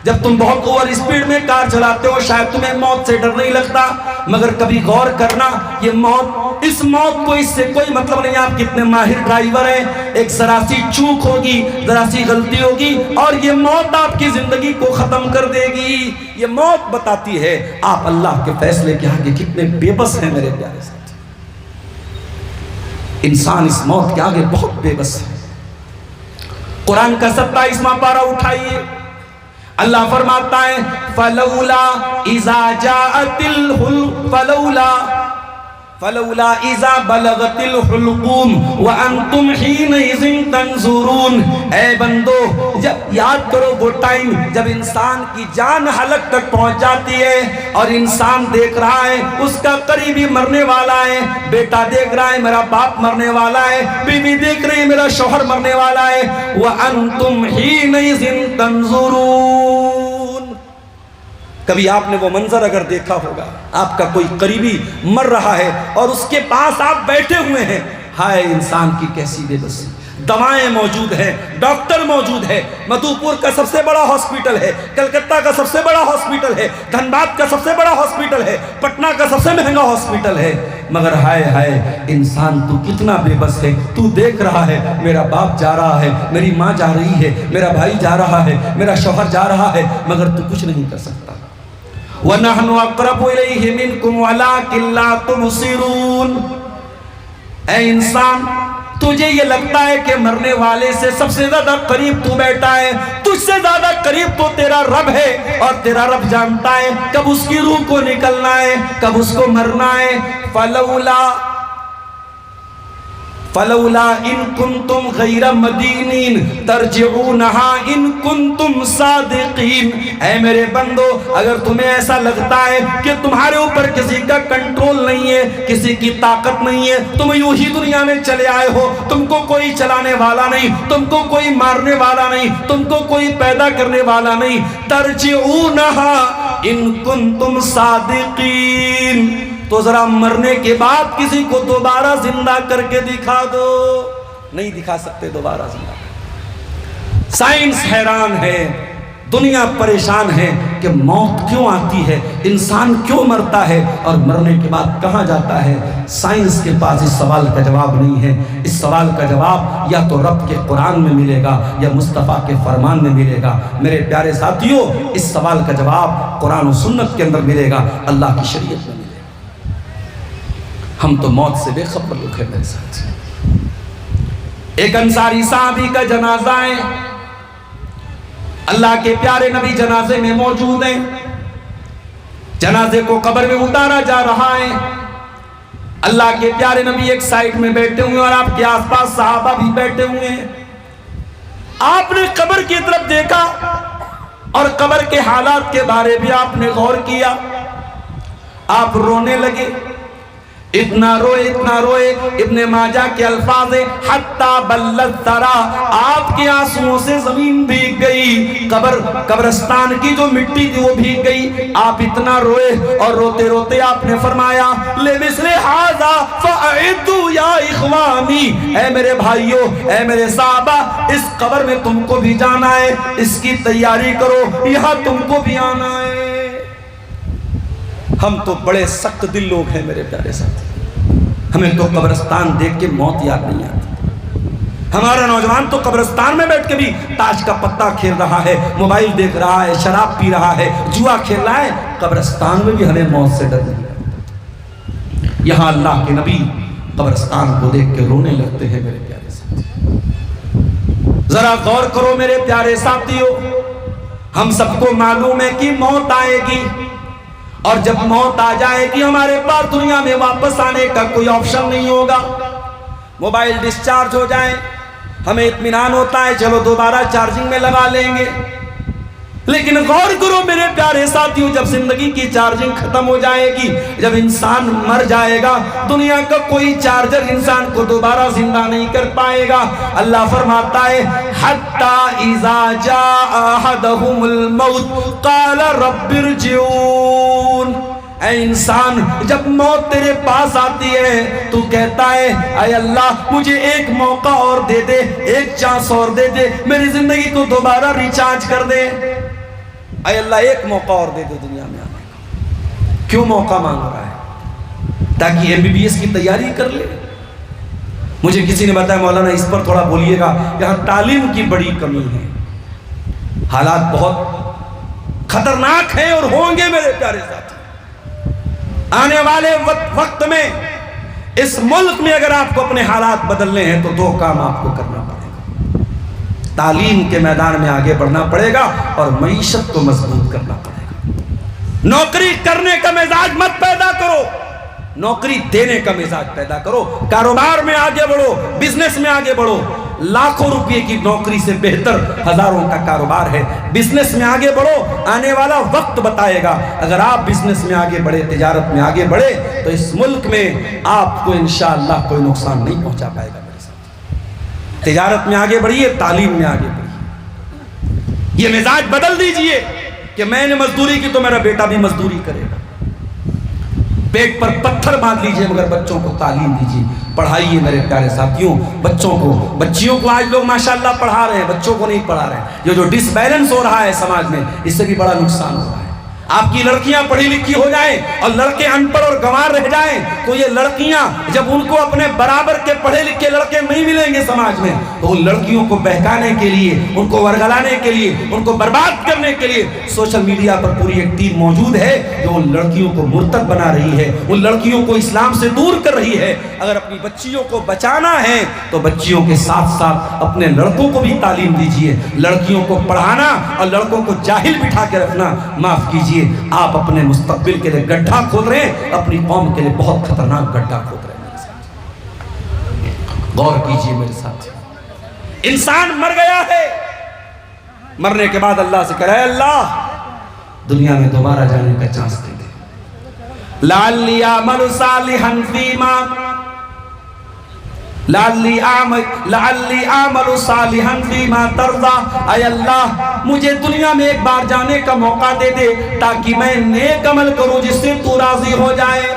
جب تم بہت اوور اسپیڈ میں کار چلاتے ہو شاید تمہیں موت سے ڈر نہیں لگتا، مگر کبھی غور کرنا یہ موت، اس موت کو اس سے کوئی مطلب نہیں آپ کتنے ماہر ڈرائیور ہیں، ایک ذرا سی چوک ہوگی، ذرا سی غلطی ہوگی اور یہ موت آپ کی زندگی کو ختم کر دے گی۔ یہ موت بتاتی ہے آپ اللہ کے فیصلے کے آگے کتنے بے بس ہیں۔ میرے پیارے ساتھی، انسان اس موت کے آگے بہت بے بس ہے۔ قرآن کا 27واں پارہ اٹھائیے، اللہ فرماتا ہے فلولا اذا جاءت فلولا اذا بلغت الحلقوم وانتم حينئذ تنظرون۔ اے بندو، جب یاد کرو وہ ٹائم جب انسان کی جان حلق تک پہنچ جاتی ہے اور انسان دیکھ رہا ہے اس کا قریبی مرنے والا ہے، بیٹا دیکھ رہا ہے میرا باپ مرنے والا ہے، بیوی دیکھ رہی ہے میرا شوہر مرنے والا ہے، وانتم حينئذ تنظرون۔ کبھی آپ نے وہ منظر اگر دیکھا ہوگا، آپ کا کوئی قریبی مر رہا ہے اور اس کے پاس آپ بیٹھے ہوئے ہیں، ہائے انسان کی کیسی بے بسی۔ دوائیں موجود ہیں، ڈاکٹر موجود ہے، مدھوپور کا سب سے بڑا ہاسپٹل ہے، کلکتہ کا سب سے بڑا ہاسپٹل ہے، دھنباد کا سب سے بڑا ہاسپٹل ہے، پٹنہ کا سب سے مہنگا ہاسپٹل ہے، مگر ہائے ہائے انسان تو کتنا بے بس ہے۔ تو دیکھ رہا ہے میرا باپ جا رہا ہے، میری ماں جا رہی ہے، میرا بھائی جا رہا ہے، میرا شوہر جا رہا ہے، مگر تو کچھ نہیں کر سکتا۔ وَنَحْنُ أَقْرَبُ إِلَيْهِ مِنْكُمْ وَلَكِنْ لَا تُبْصِرُونَ۔ اے انسان، تجھے یہ لگتا ہے کہ مرنے والے سے سب سے زیادہ قریب تو بیٹھا ہے، تجھ سے زیادہ قریب تو تیرا رب ہے، اور تیرا رب جانتا ہے کب اس کی روح کو نکلنا ہے، کب اس کو مرنا ہے۔ فلولا ان کنتم غیر مدینین ترجعونہا ان کنتم صادقین۔ اے میرے بندو، اگر تمہیں ایسا لگتا ہے کہ تمہارے اوپر کسی کا کنٹرول نہیں ہے، کسی کی طاقت نہیں ہے، تم یوں ہی دنیا میں چلے آئے ہو، تم کو کوئی چلانے والا نہیں، تم کو کوئی مارنے والا نہیں، تم کو کوئی پیدا کرنے والا نہیں، ترجعونہا ان کنتم صادقین، تو ذرا مرنے کے بعد کسی کو دوبارہ زندہ کر کے دکھا دو۔ نہیں دکھا سکتے دوبارہ زندہ۔ سائنس حیران ہے، دنیا پریشان ہے کہ موت کیوں آتی ہے، انسان کیوں مرتا ہے اور مرنے کے بعد کہاں جاتا ہے۔ سائنس کے پاس اس سوال کا جواب نہیں ہے۔ اس سوال کا جواب یا تو رب کے قرآن میں ملے گا یا مصطفیٰ کے فرمان میں ملے گا۔ میرے پیارے ساتھیوں، اس سوال کا جواب قرآن و سنت کے اندر ملے گا، اللہ کی شریعت میں ملے گا۔ ہم تو موت سے بے خبر لوگ ہیں میرے ساتھ۔ ایک انصاری صحابی کا جنازہ ہے، اللہ کے پیارے نبی جنازے میں موجود ہیں، جنازے کو قبر میں اتارا جا رہا ہے۔ اللہ کے پیارے نبی ایک سائیڈ میں بیٹھے ہوئے اور آپ کے آس پاس صحابہ بھی بیٹھے ہوئے ہیں۔ آپ نے قبر کی طرف دیکھا اور قبر کے حالات کے بارے بھی آپ نے غور کیا، آپ رونے لگے، اتنا روئے ابن ماجہ کے الفاظ ہیں حتی بلت ترا، آپ کے آنسوؤں سے زمین بھیگ گئی، قبرستان کی جو مٹی تھی وہ بھیگ گئی۔ آپ اتنا روئے اور روتے روتے آپ نے فرمایا لِمِثْلِ هَذَا فَأَعِدُّوا يَا إِخْوَانِي، اے میرے بھائیوں، اے میرے صحابہ، اس قبر میں تم کو بھی جانا ہے، اس کی تیاری کرو، یہاں تم کو بھی آنا ہے۔ ہم تو بڑے سخت دل لوگ ہیں میرے پیارے ساتھی، ہمیں تو قبرستان دیکھ کے موت یاد نہیں آتی۔ ہمارا نوجوان تو قبرستان میں بیٹھ کے بھی تاش کا پتہ کھیل رہا ہے، موبائل دیکھ رہا ہے، شراب پی رہا ہے، جوا کھیل رہا ہے۔ قبرستان میں بھی ہمیں موت سے ڈر نہیں لگتا۔ یہاں اللہ کے نبی قبرستان کو دیکھ کے رونے لگتے ہیں میرے پیارے ساتھی۔ ذرا غور کرو میرے پیارے ساتھیوں، ہم سب کو معلوم ہے کہ موت آئے گی، اور جب موت آ جائے گی ہمارے پاس دنیا میں واپس آنے کا کوئی آپشن نہیں ہوگا۔ موبائل ڈسچارج ہو جائے ہمیں اطمینان ہوتا ہے چلو دوبارہ چارجنگ میں لگا لیں گے، لیکن غور کرو میرے پیارے ساتھیوں، جب زندگی کی چارجنگ ختم ہو جائے گی، جب انسان مر جائے گا، دنیا کا کوئی چارجر انسان کو دوبارہ زندہ نہیں کر پائے گا۔ اللہ فرماتا ہے حتی اذا جاء احدهم الموت قال رب ارجعون، اے انسان جب موت تیرے پاس آتی ہے تو کہتا ہے اے اللہ مجھے ایک موقع اور دے دے، ایک چانس اور دے دے، میری زندگی کو دوبارہ ریچارج کر دے۔ اے اللہ ایک موقع اور دے دے دنیا میں آنے کا۔ کیوں موقع مانگ رہا ہے؟ تاکہ MBBS کی تیاری کر لے۔ مجھے کسی نے بتایا مولانا اس پر تھوڑا بولیے گا، یہاں تعلیم کی بڑی کمی ہے، حالات بہت خطرناک ہیں اور ہوں گے میرے پیارے ساتھی۔ آنے والے وقت میں اس ملک میں اگر آپ کو اپنے حالات بدلنے ہیں تو دو کام آپ کو کرنا پڑے گا، تعلیم کے میدان میں آگے بڑھنا پڑے گا اور معیشت کو مضبوط کرنا پڑے گا۔ نوکری کرنے کا مزاج مت پیدا کرو، نوکری دینے کا مزاج پیدا کرو، کاروبار میں آگے بڑھو، بزنس میں آگے بڑھو۔ لاکھوں روپے کی نوکری سے بہتر ہزاروں کا کاروبار ہے، بزنس میں آگے بڑھو، آنے والا وقت بتائے گا۔ اگر آپ بزنس میں آگے بڑھے، تجارت میں آگے بڑھے تو اس ملک میں آپ کو انشاءاللہ کوئی نقصان نہیں پہنچا پائے گا میرے ساتھ۔ تجارت میں آگے بڑھیے، تعلیم میں آگے بڑھیے، یہ مزاج بدل دیجئے کہ میں نے مزدوری کی تو میرا بیٹا بھی مزدوری کرے گا۔ پیٹ پر پتھر باندھ لیجئے مگر بچوں کو تعلیم دیجئے، پڑھائیے میرے پیارے ساتھیوں بچوں کو۔ بچیوں کو آج لوگ ماشاءاللہ پڑھا رہے ہیں، بچوں کو نہیں پڑھا رہے ہیں۔ یہ جو ڈس بیلنس ہو رہا ہے سماج میں، اس سے بھی بڑا نقصان ہو رہا ہے۔ آپ کی لڑکیاں پڑھی لکھی ہو جائیں اور لڑکے ان پڑھ اور گنوار رہ جائیں تو یہ لڑکیاں جب ان کو اپنے برابر کے پڑھے لکھے لڑکے نہیں ملیں گے سماج میں تو ان لڑکیوں کو بہکانے کے لیے، ان کو ورگلانے کے لیے، ان کو برباد کرنے کے لیے سوشل میڈیا پر پوری ایک ٹیم موجود ہے جو ان لڑکیوں کو مرتد بنا رہی ہے، ان لڑکیوں کو اسلام سے دور کر رہی ہے۔ اگر اپنی بچیوں کو بچانا ہے تو بچیوں کے ساتھ ساتھ اپنے لڑکوں کو بھی تعلیم دیجیے۔ لڑکیوں کو پڑھانا اور لڑکوں کو جاہل بٹھا کے رکھنا معاف کیجیے، آپ اپنے مستقبل کے لیے گڈھا کھود رہے ہیں، اپنی قوم کے لیے بہت خطرناک گڈھا کھود رہے ہیں میرے ساتھ۔ غور کیجئے میرے ساتھ، انسان مر گیا ہے، مرنے کے بعد اللہ سے کہے اللہ دنیا میں دوبارہ جانے کا چانس دے دے، لعلی اعمل صالحا فیما لعلی اعمل صالحا فیما ترضا، اے اللہ مجھے دنیا میں ایک بار جانے کا موقع دے دے تاکہ میں نیک عمل کروں جس سے تو راضی ہو جائے۔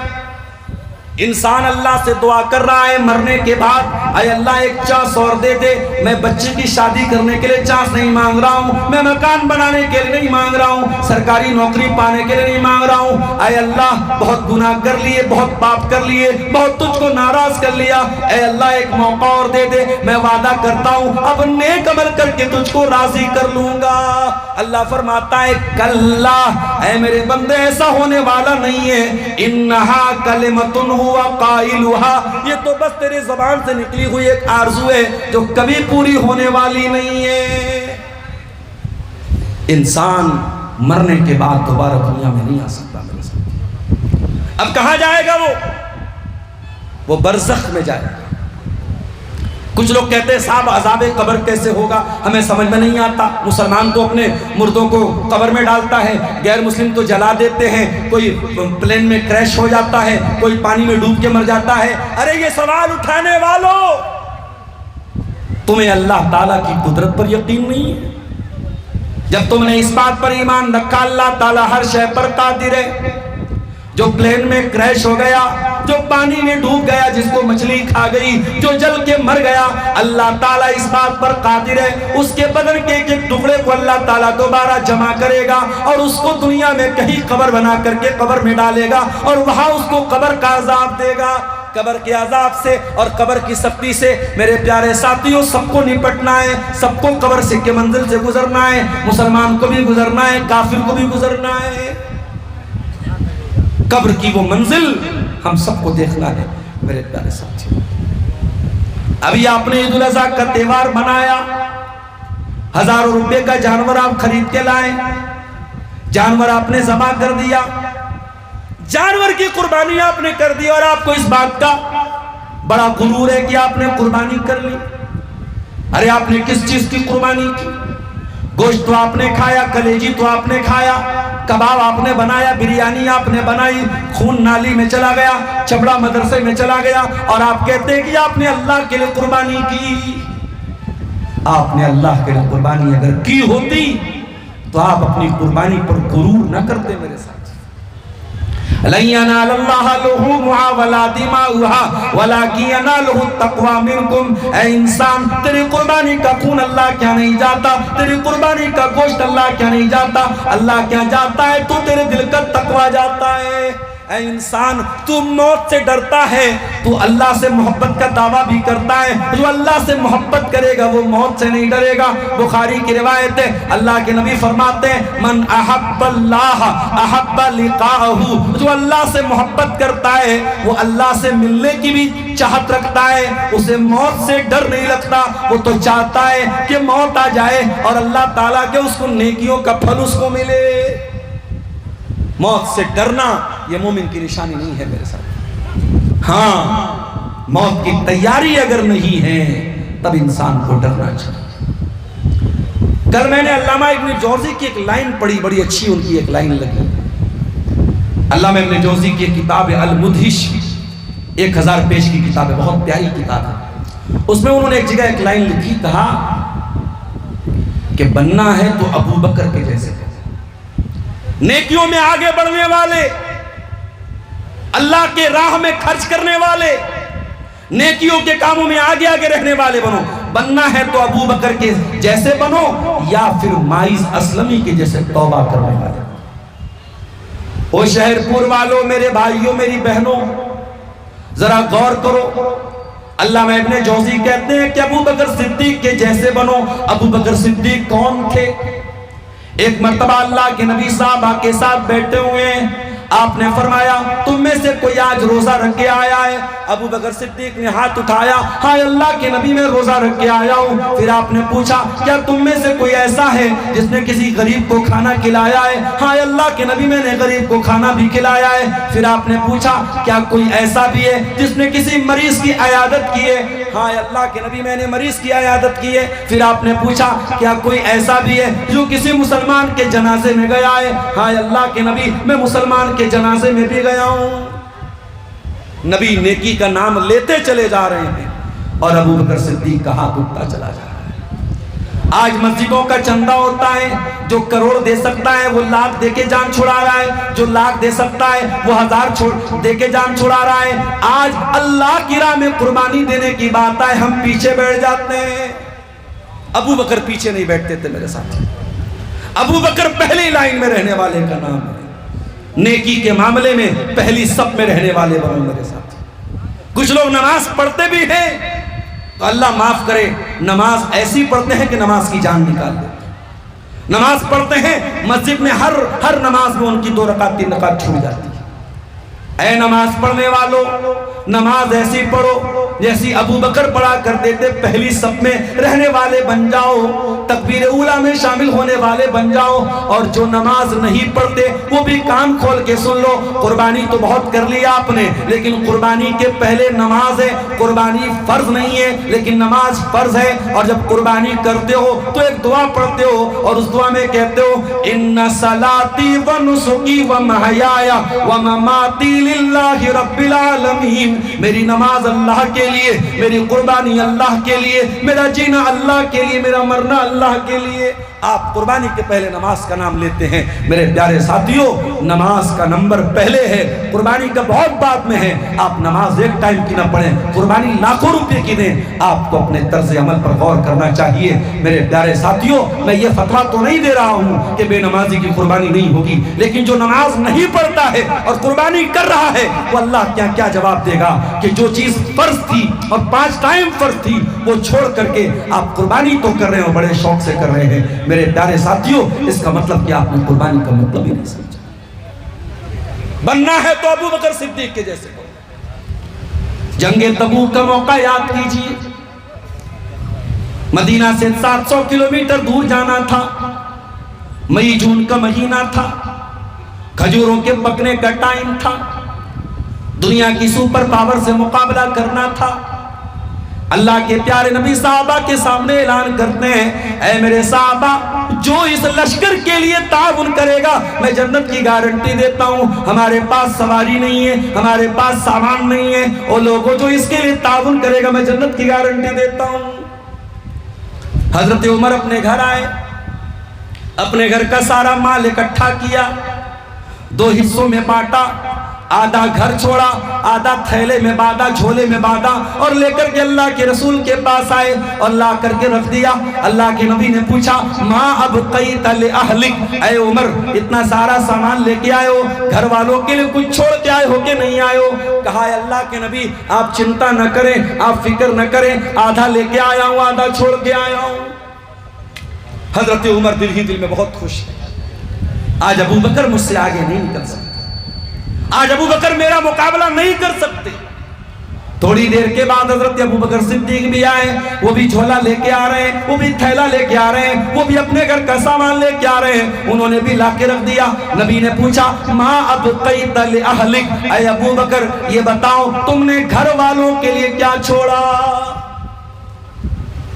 انسان اللہ سے دعا کر رہا ہے مرنے کے بعد، اے اللہ ایک چانس اور دے دے، میں بچے کی شادی کرنے کے لیے چانس نہیں مانگ رہا ہوں، میں مکان بنانے کے لیے نہیں مانگ رہا ہوں، سرکاری نوکری پانے کے لیے نہیں مانگ رہا ہوں، اے اللہ بہت گناہ کر لیے، بہت پاپ کر لیے، بہت تجھ کو ناراض کر لیا، اے اللہ ایک موقع اور دے دے، میں وعدہ کرتا ہوں اب نیک عمل کر کے تجھ کو راضی کر لوں گا۔ اللہ فرماتا ہے کلا، اے میرے بندے ایسا ہونے والا نہیں ہے، انہا کلمتن ہوا قائلہا، یہ تو بس تیری زبان سے نکلی ہوئی ایک آرزو ہے جو کبھی پوری ہونے والی نہیں ہے۔ انسان مرنے کے بعد دوبارہ دنیا میں نہیں آ سکتا میرے ساتھ۔ اب کہاں جائے گا وہ برزخ میں جائے گا۔ کچھ لوگ کہتے ہیں صاحب عذاب قبر کیسے ہوگا، ہمیں سمجھ میں نہیں آتا۔ مسلمان تو اپنے مردوں کو قبر میں ڈالتا ہے، غیر مسلم تو جلا دیتے ہیں، کوئی پلین میں کریش ہو جاتا ہے، کوئی پانی میں ڈوب کے مر جاتا ہے۔ ارے یہ سوال اٹھانے والوں، تمہیں اللہ تعالیٰ کی قدرت پر یقین نہیں ہے؟ جب تم نے اس بات پر ایمان رکھا اللہ تعالیٰ ہر شے پر قادر ہے، جو پلین میں کریش ہو گیا، جو پانی میں ڈوب گیا، جس کو مچھلی کھا گئی، جو جل کے مر گیا، اللہ تعالیٰ اس بات پر قادر ہے اس کے بدن کے ایک ایک ٹکڑے کو اللہ تعالیٰ دوبارہ جمع کرے گا اور اس کو دنیا میں کہیں قبر بنا کر کے قبر میں ڈالے گا اور وہاں اس کو قبر کا عذاب دے گا۔ قبر کے عذاب سے اور قبر کی سختی سے میرے پیارے ساتھیوں سب کو نپٹنا ہے، سب کو قبر سے کے منزل سے گزرنا ہے، مسلمان کو بھی گزرنا ہے، کافر کو بھی گزرنا ہے۔ قبر کی وہ منزل ہم سب کو دیکھنا ہے میرے پیارے ساتھی۔ ابھی آپ نے عید الاضحیٰ کا تہوار منایا، ہزاروں روپے کا جانور آپ خرید کے لائے، جانور آپ نے ذبح کر دیا، جانور کی قربانی آپ نے کر دی اور آپ کو اس بات کا بڑا غرور ہے کہ آپ نے قربانی کر لی۔ ارے آپ نے کس چیز کی قربانی کی؟ گوشت تو آپ نے کھایا، کلیجی تو آپ نے کھایا، کباب آپ نے بنایا، بریانی آپ نے بنائی، خون نالی میں چلا گیا، چمڑا مدرسے میں چلا گیا اور آپ کہتے ہیں کہ آپ نے اللہ کے لیے قربانی کی۔ آپ نے اللہ کے لیے قربانی اگر کی ہوتی تو آپ اپنی قربانی پر غرور نہ کرتے میرے ساتھ۔ لَن يَنَالَ اللَّهَ لُحُومُهَا وَلَا دِمَاؤُهَا وَلَكِنْ يَنَالُهُ التَّقْوَىٰ مِنْكُمْ۔ اے انسان تیری قربانی کا خون اللہ کیا نہیں جاتا، تیری قربانی کا گوشت اللہ کیا نہیں جاتا، اللہ کیا جاتا ہے تو تیرے دل کا تقویٰ جاتا ہے۔ اے انسان تو موت سے ڈرتا ہے، تو اللہ سے محبت کا دعویٰ بھی کرتا ہے، جو اللہ سے محبت کرے گا وہ موت سے نہیں ڈرے گا۔ بخاری کی روایت ہے، اللہ کے نبی فرماتے ہیں من احب اللہ احب لقاءہ، جو اللہ سے محبت کرتا ہے وہ اللہ سے ملنے کی بھی چاہت رکھتا ہے، اسے موت سے ڈر نہیں لگتا، وہ تو چاہتا ہے کہ موت آ جائے اور اللہ تعالیٰ کے اس کو نیکیوں کا پھل اس کو ملے۔ موت سے ڈرنا یہ مومن کی نشانی نہیں ہے میرے ساتھ۔ ہاں موت کی تیاری اگر نہیں ہے تب انسان کو ڈرنا چاہیے۔ کل میں نے علامہ ابن جوزی کی ایک لائن پڑھی، بڑی اچھی ان کی ایک لائن لگی۔ علامہ ابن جوزی کی کتاب المدہش 1000 پیج کی کتاب ہے، بہت پیاری کتاب ہے۔ اس میں انہوں نے ایک جگہ ایک لائن لکھی، کہا کہ بننا ہے تو ابو بکر کے جیسے، نیکیوں میں آگے بڑھنے والے، اللہ کے راہ میں خرچ کرنے والے، نیکیوں کے کاموں میں آگے آگے رہنے والے بنو۔ بننا ہے تو ابو بکر کے جیسے بنو یا پھر مائز اسلمی کے جیسے توبہ کرنے والے۔ او شہر پور والوں، میرے بھائیوں، میری بہنوں، ذرا غور کرو۔ علامہ ابن جوزی کہتے ہیں کہ ابو بکر صدیق کے جیسے بنو۔ ابو بکر صدیق کون تھے؟ ایک مرتبہ اللہ کے نبی صحابہ کے ساتھ بیٹھے ہوئے ہیں، آپ نے فرمایا تم میں سے کوئی آج روزہ رکھ کے آیا ہے؟ ابو بکر صدیق نے ہاتھ اٹھایا، ہاں اللہ کے نبی میں روزہ رکھ کے آیا ہوں۔ پھر آپ نے پوچھا کیا تم میں سے کوئی ایسا ہے جس نے کسی غریب کو کھانا کھلایا ہے؟ ہاں اللہ کے نبی میں نے غریب کو کھانا بھی کھلایا ہے۔ پھر آپ نے پوچھا کیا کوئی ایسا بھی ہے جس نے کسی مریض کی عیادت کی ہے؟ ہاں اللہ کے نبی میں نے مریض کی عیادت کی ہے۔ پھر آپ نے پوچھا کیا کوئی ایسا بھی ہے جو کسی مسلمان کے جنازے میں گیا ہے؟ ہاں اللہ کے نبی میں مسلمان کے جنازے میں بھی گیا ہوں۔ نبی نیکی کا نام لیتے چلے جا رہے ہیں اور ابو بکر صدیق کا ہاتھ اٹھتا چلا جا رہا ہے۔ آج مسجدوں کا چندہ ہوتا ہے، جو کروڑ دے سکتا ہے وہ لاکھ دے کے جان چھڑا رہا ہے، جو لاکھ دے سکتا ہے وہ ہزار دے کے جان چھڑا رہا ہے۔ آج اللہ کی راہ میں قربانی دینے کی بات آئے ہم پیچھے بیٹھ جاتے ہیں۔ ابو بکر پیچھے نہیں بیٹھتے تھے میرے ساتھ، ابو بکر پہلی لائن میں رہنے والے کا نام ہے، نیکی کے معاملے میں پہلی صف میں رہنے والے بنو میرے ساتھ۔ کچھ لوگ نماز پڑھتے بھی ہیں تو اللہ معاف کرے نماز ایسی پڑھتے ہیں کہ نماز کی جان نکال دیتے ہیں، نماز پڑھتے ہیں مسجد میں ہر نماز میں ان کی 2 رکعت 3 رکعت چھوٹ جاتی ہے۔ اے نماز پڑھنے والوں، نماز ایسی پڑھو جیسی ابو بکر پڑھا کرتے تھے، پہلی صف میں رہنے والے بن جاؤ، تکبیر اولیٰ میں شامل ہونے والے بن جاؤ۔ اور جو نماز نہیں پڑھتے وہ بھی کان کھول کے سن لو، قربانی تو بہت کر لیا آپ نے، لیکن قربانی کے پہلے نماز ہے۔ قربانی فرض نہیں ہے لیکن نماز فرض ہے، اور جب قربانی کرتے ہو تو ایک دعا پڑھتے ہو اور اس دعا میں کہتے ہو ان صلاتی و نسکی و محیای و مماتی للہ رب العالمین، میری نماز اللہ کے لیے، میری قربانی اللہ کے لیے، میرا جینا اللہ کے لیے، میرا مرنا اللہ کے لیے۔ آپ قربانی کے پہلے نماز کا نام لیتے ہیں۔ میرے پیارے ساتھیوں، نماز کا نمبر پہلے ہے، قربانی کا بہت بعد میں ہے۔ آپ نماز ایک ٹائم کی نہ پڑھیں، قربانی لاکھوں روپے کی دیں۔ آپ کو اپنے طرز عمل پر غور کرنا چاہیے۔ میرے پیارے ساتھیوں، میں یہ فتویٰ تو نہیں دے رہا ہوں کہ بے نمازی کی قربانی نہیں ہوگی، لیکن جو نماز نہیں پڑھتا ہے اور قربانی کر رہا ہے وہ اللہ کیا جواب دے گا کہ جو چیز فرض تھی اور 5 ٹائم فرض تھی وہ چھوڑ کر کے آپ قربانی تو کر رہے ہو، بڑے شوق سے کر رہے ہیں۔ میرے پیارے ساتھیوں، اس کا مطلب کہ آپ نے قربانی کا مطلب ہی نہیں سمجھا۔ بننا ہے تو ابو بکر صدیق کے جیسے ہو۔ جنگ تبوک کا موقع یاد کیجئے، مدینہ سے 700 کلومیٹر دور جانا تھا، مئی جون کا مہینہ تھا، کھجوروں کے پکنے کا ٹائم تھا، دنیا کی سپر پاور سے مقابلہ کرنا تھا۔ اللہ کے پیارے نبی صحابہ کے سامنے اعلان کرتے ہیں، اے میرے صحابہ، جو اس لشکر کے لیے تعاون کرے گا میں جنت کی گارنٹی دیتا ہوں۔ ہمارے پاس سواری نہیں ہے، ہمارے پاس سامان نہیں ہے، وہ لوگوں جو اس کے لیے تعاون کرے گا میں جنت کی گارنٹی دیتا ہوں۔ حضرت عمر اپنے گھر آئے، اپنے گھر کا سارا مال اکٹھا کیا، 2 حصوں میں بانٹا، آدھا گھر چھوڑا، آدھا تھیلے میں باندھا، جھولے میں باندھا، اور لے کر کے اللہ کے رسول کے پاس آئے اور لا کر کے رکھ دیا۔ اللہ کے نبی نے پوچھا، ماں ابقیت لأہلک، اے عمر اتنا سارا سامان لے کے آئے ہو، گھر والوں کے لیے کچھ چھوڑ کے آئے ہو کہ نہیں آئے ہو؟ کہا ہے اللہ کے نبی آپ چنتا نہ کریں، آپ فکر نہ کریں، آدھا لے کے آیا ہوں، آدھا چھوڑ کے آیا ہوں۔ حضرت عمر دل ہی دل میں بہت خوش ہے، آج ابو بکر مجھ سے آگے نہیں نکل سکتے، آج ابو بکر میرا مقابلہ نہیں کر سکتے۔ تھوڑی دیر کے بعد حضرت ابو بکر صدیق بھی آئے، وہ بھی جھولا لے کے آ رہے ہیں، وہ بھی تھیلا لے کے آ رہے ہیں، وہ بھی اپنے گھر کا سامان لے کے آ رہے ہیں، انہوں نے بھی لا کے رکھ دیا۔ نبی نے پوچھا، ماں ابقیت لأہلک، اے ابو بکر یہ بتاؤ تم نے گھر والوں کے لیے کیا چھوڑا؟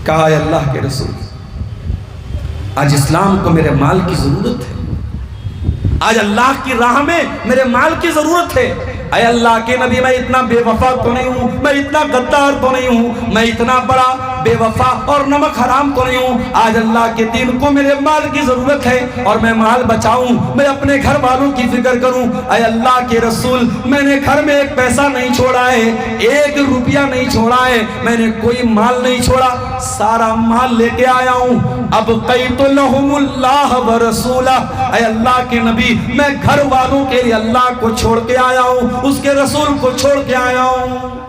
کہا ہے اللہ کے رسول آج اسلام کو میرے مال کی ضرورت ہے، آج اللہ کی راہ میں میرے مال کی ضرورت ہے۔ اے اللہ کے نبی میں اتنا بے وفا تو نہیں ہوں، میں اتنا غدار تو نہیں ہوں، میں اتنا بڑا بے وفا اور نمک حرام تو نہیں ہوں، آج اللہ کے دین کو میرے مال کی ضرورت ہے اور میں مال بچاؤں، میں اپنے گھر والوں کی فکر کروں۔ اے اللہ کے رسول میں نے گھر میں ایک پیسہ نہیں چھوڑا ہے، 1 روپیہ نہیں چھوڑا ہے، میں نے کوئی مال نہیں چھوڑا، سارا مال لے کے آیا ہوں۔ ابقیت لہم اللہ ورسولہ، اے اللہ کے نبی میں گھر والوں کے لیے اللہ کو چھوڑ کے آیا ہوں، اس کے رسول کو چھوڑ کے آیا ہوں،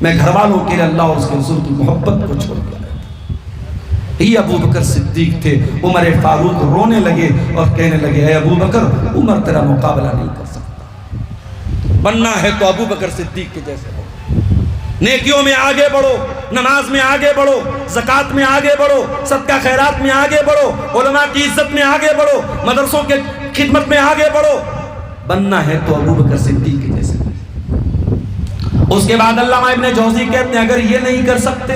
میں گھر والوں کے لیے اللہ اور اس کے رسول کی محبت کو چھوڑ کے آیا ہوں۔ یہ ابو بکر صدیق تھے۔ عمر فاروق رونے لگے اور کہنے لگے، اے ابو بکر عمر تیرا مقابلہ نہیں کر سکتا، بننا ہے تو ابو بکر صدیق کے جیسے ہو، نیکیوں میں آگے بڑھو، نماز میں آگے بڑھو، زکوٰۃ میں آگے بڑھو، صدقہ خیرات میں آگے بڑھو، علماء کی عزت میں آگے بڑھو، مدرسوں کے خدمت میں آگے بڑھو، بننا ہے تو ابو بکر صدیق کے جیسے۔ اس کے بعد علامہ ابن جوزی کہتے ہیں اگر یہ نہیں کر سکتے،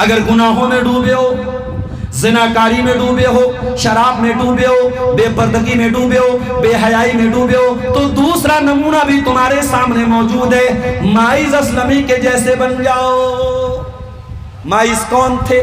اگر گناہوں میں ڈوبے ہو، زناکاری میں ڈوبے ہو، شراب میں ڈوبے ہو، بے پردگی میں ڈوبے ہو، بے حیائی میں ڈوبے ہو، تو دوسرا نمونہ بھی تمہارے سامنے موجود ہے، ماعز اسلمی کے جیسے بن جاؤ۔ ماعز کون تھے؟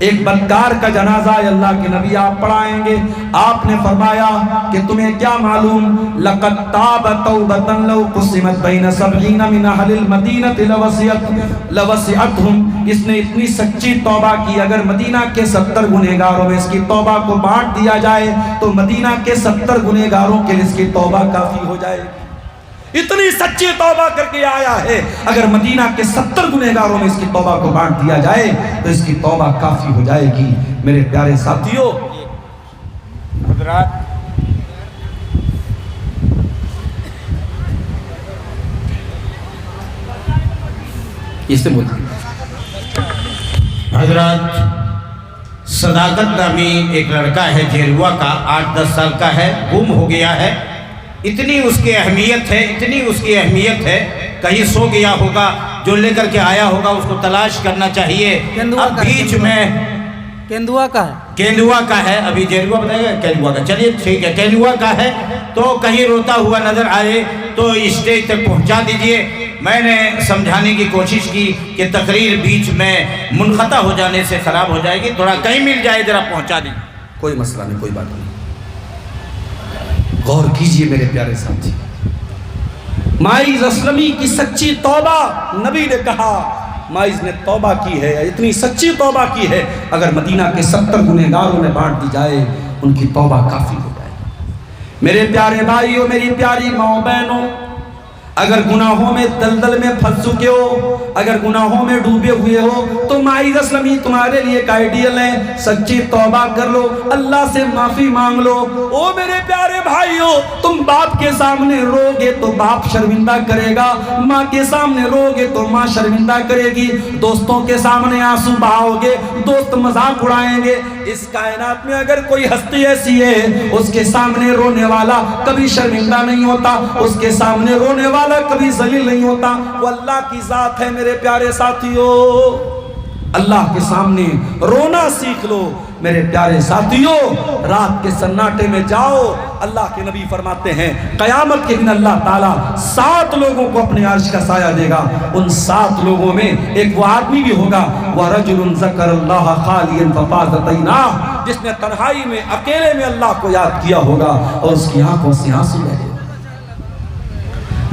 ایک بدکار کا جنازہ اللہ کے نبی آپ پڑھائیں گے. آپ نے فرمایا کہ تمہیں کیا معلوم, لقد تاب توبۃ لو قسمت بین 70 من اہل المدینہ لوسعتهم, اس نے اتنی سچی توبہ کی, اگر مدینہ کے 70 گنہگاروں میں اس کی توبہ کو بانٹ دیا جائے تو مدینہ کے 70 گنہگاروں کے لیے اس کی توبہ کافی ہو جائے. اتنی سچی توبہ کر کے آیا ہے, اگر مدینہ کے 70 گنہگاروں میں اس کی توبہ کو بانٹ دیا جائے تو اس کی توبہ کافی ہو جائے گی. میرے پیارے ساتھیوں, حضرات اس سے بولتے حضرات صداقت نامی ایک لڑکا ہے جیروا کا, 8-10 سال کا ہے, گم ہو گیا ہے. اتنی اس کی اہمیت ہے, اتنی اس کی اہمیت ہے, کہیں سو گیا ہوگا, جو لے کر کے آیا ہوگا اس کو تلاش کرنا چاہیے. اب بیچ میں کیندوا کا ہے, کیندوا کا ہے, ابھی جیروا بتائے گا کیندوا کا, چلیے ٹھیک ہے, کیندوا کا ہے. تو کہیں روتا ہوا نظر آئے تو اسٹیج تک پہنچا دیجئے. میں نے سمجھانے کی کوشش کی کہ تقریر بیچ میں منقطع ہو جانے سے خراب ہو جائے گی, تھوڑا کہیں مل جائے ذرا پہنچا دیجئے. کوئی مسئلہ نہیں, کوئی بات نہیں. غور کیجئے میرے پیارے ساتھی, مائز اسلمی کی سچی توبہ, نبی نے کہا مائز نے توبہ کی ہے, اتنی سچی توبہ کی ہے, اگر مدینہ کے 70 گنہگاروں میں بانٹ دی جائے ان کی توبہ کافی ہو جائے. میرے پیارے بھائیوں, میری پیاری ماں بہنوں, اگر گناہوں میں دلدل میں پھنس چکے ہو, اگر گناہوں میں ڈوبے ہوئے ہو تو مائز اسلمی تمہارے لیے ایک آئیڈیل ہے. سچی توبہ کر لو, اللہ سے معافی مانگ لو. او میرے پیارے بھائیوں, تم باپ کے سامنے رو گے تو باپ شرمندہ کرے گا, ماں کے سامنے رو گے تو ماں شرمندہ کرے گی, دوستوں کے سامنے آنسو بہاؤ گے, دوست مذاق اڑائیں گے. اس کائنات میں اگر کوئی ہستی ایسی ہے اس کے سامنے رونے والا کبھی شرمندہ نہیں ہوتا, اس کے سامنے رونے والا کبھی ذلیل نہیں ہوتا, وہ اللہ کی ذات ہے. میرے پیارے ساتھیوں, اللہ کے سامنے رونا سیکھ لو. میرے پیارے ساتھیوں, رات کے سناٹے میں جاؤ. اللہ کے نبی فرماتے ہیں قیامت کے دن اللہ تعالیٰ 7 لوگوں کو اپنے عرش کا سایہ دے گا. ان 7 لوگوں میں ایک وہ آدمی بھی ہوگا, وَرَجُلٌ ذَكَرَ اللَّهَ خَالِيًا فَفَاضَتْ عَيْنَاهُ, جس نے تنہائی میں اکیلے میں اللہ کو یاد کیا ہوگا اور اس کی آنکھوں سے آنسو بہے.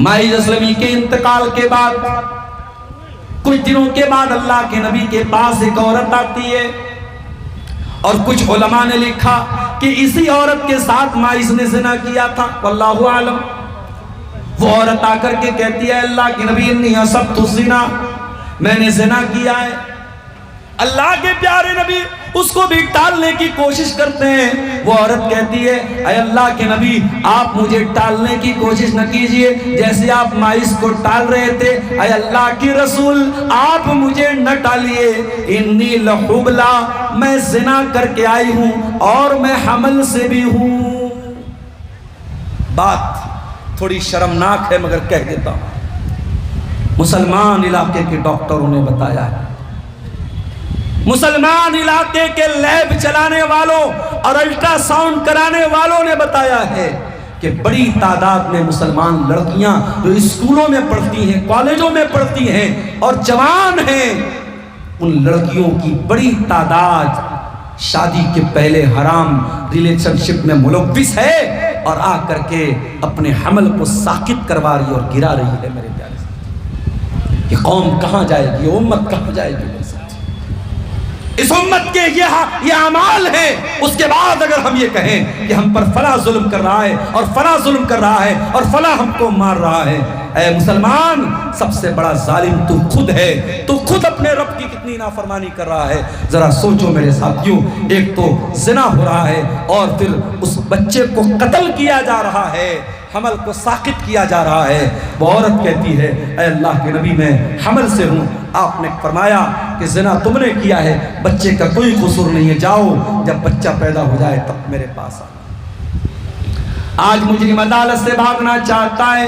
مائز اسلمی کے انتقال کے بعد کچھ دنوں کے بعد اللہ کے نبی کے پاس ایک عورت آتی ہے, اور کچھ علماء نے لکھا کہ اسی عورت کے ساتھ مائز نے زنا کیا تھا, واللہ عالم. وہ عورت آ کر کے کہتی ہے اللہ کے نبی انی اصبت الزنا, میں نے زنا کیا ہے. اللہ کے پیارے نبی اس کو بھی ٹالنے کی کوشش کرتے ہیں. وہ عورت کہتی ہے اے اللہ کے نبی آپ مجھے ٹالنے کی کوشش نہ کیجئے جیسے آپ مائز کو ٹال رہے تھے. اے اللہ کی رسول آپ مجھے نہ ٹالیے, انی لحبلا, میں زنا کر کے آئی ہوں اور میں حمل سے بھی ہوں. بات تھوڑی شرمناک ہے مگر کہہ دیتا ہوں. مسلمان علاقے کے ڈاکٹروں نے بتایا ہے, مسلمان علاقے کے لیب چلانے والوں اور الٹرا ساؤنڈ کرانے والوں نے بتایا ہے کہ بڑی تعداد میں مسلمان لڑکیاں جو اسکولوں میں پڑھتی ہیں, کالجوں میں پڑھتی ہیں اور جوان ہیں, ان لڑکیوں کی بڑی تعداد شادی کے پہلے حرام ریلیشن شپ میں ملوث ہے اور آ کر کے اپنے حمل کو ساقط کروا رہی اور گرا رہی ہے. میرے پیارے ساتھی, یہ قوم کہاں جائے گی, یہ امت کہاں جائے گی؟ اس امت کے یہ اعمال ہیں. اس کے بعد اگر ہم یہ کہیں کہ ہم پر فلاں ظلم کر رہا ہے اور فلاں ظلم کر رہا ہے اور فلاں ہم کو مار رہا ہے, اے مسلمان سب سے بڑا ظالم تو خود ہے. تو خود اپنے رب کی کتنی نافرمانی کر رہا ہے. ذرا سوچو میرے ساتھیوں, ایک تو زنا ہو رہا ہے اور پھر اس بچے کو قتل کیا جا رہا ہے, حمل کو ساقط کیا جا رہا ہے. وہ عورت کہتی ہے اے اللہ کے نبی میں حمل سے ہوں. آپ نے فرمایا کہ زنا تم نے کیا ہے, بچے کا کوئی قصور نہیں ہے, جاؤ جب بچہ پیدا ہو جائے تب میرے پاس آ. آج مجرم عدالت سے بھاگنا چاہتا ہے,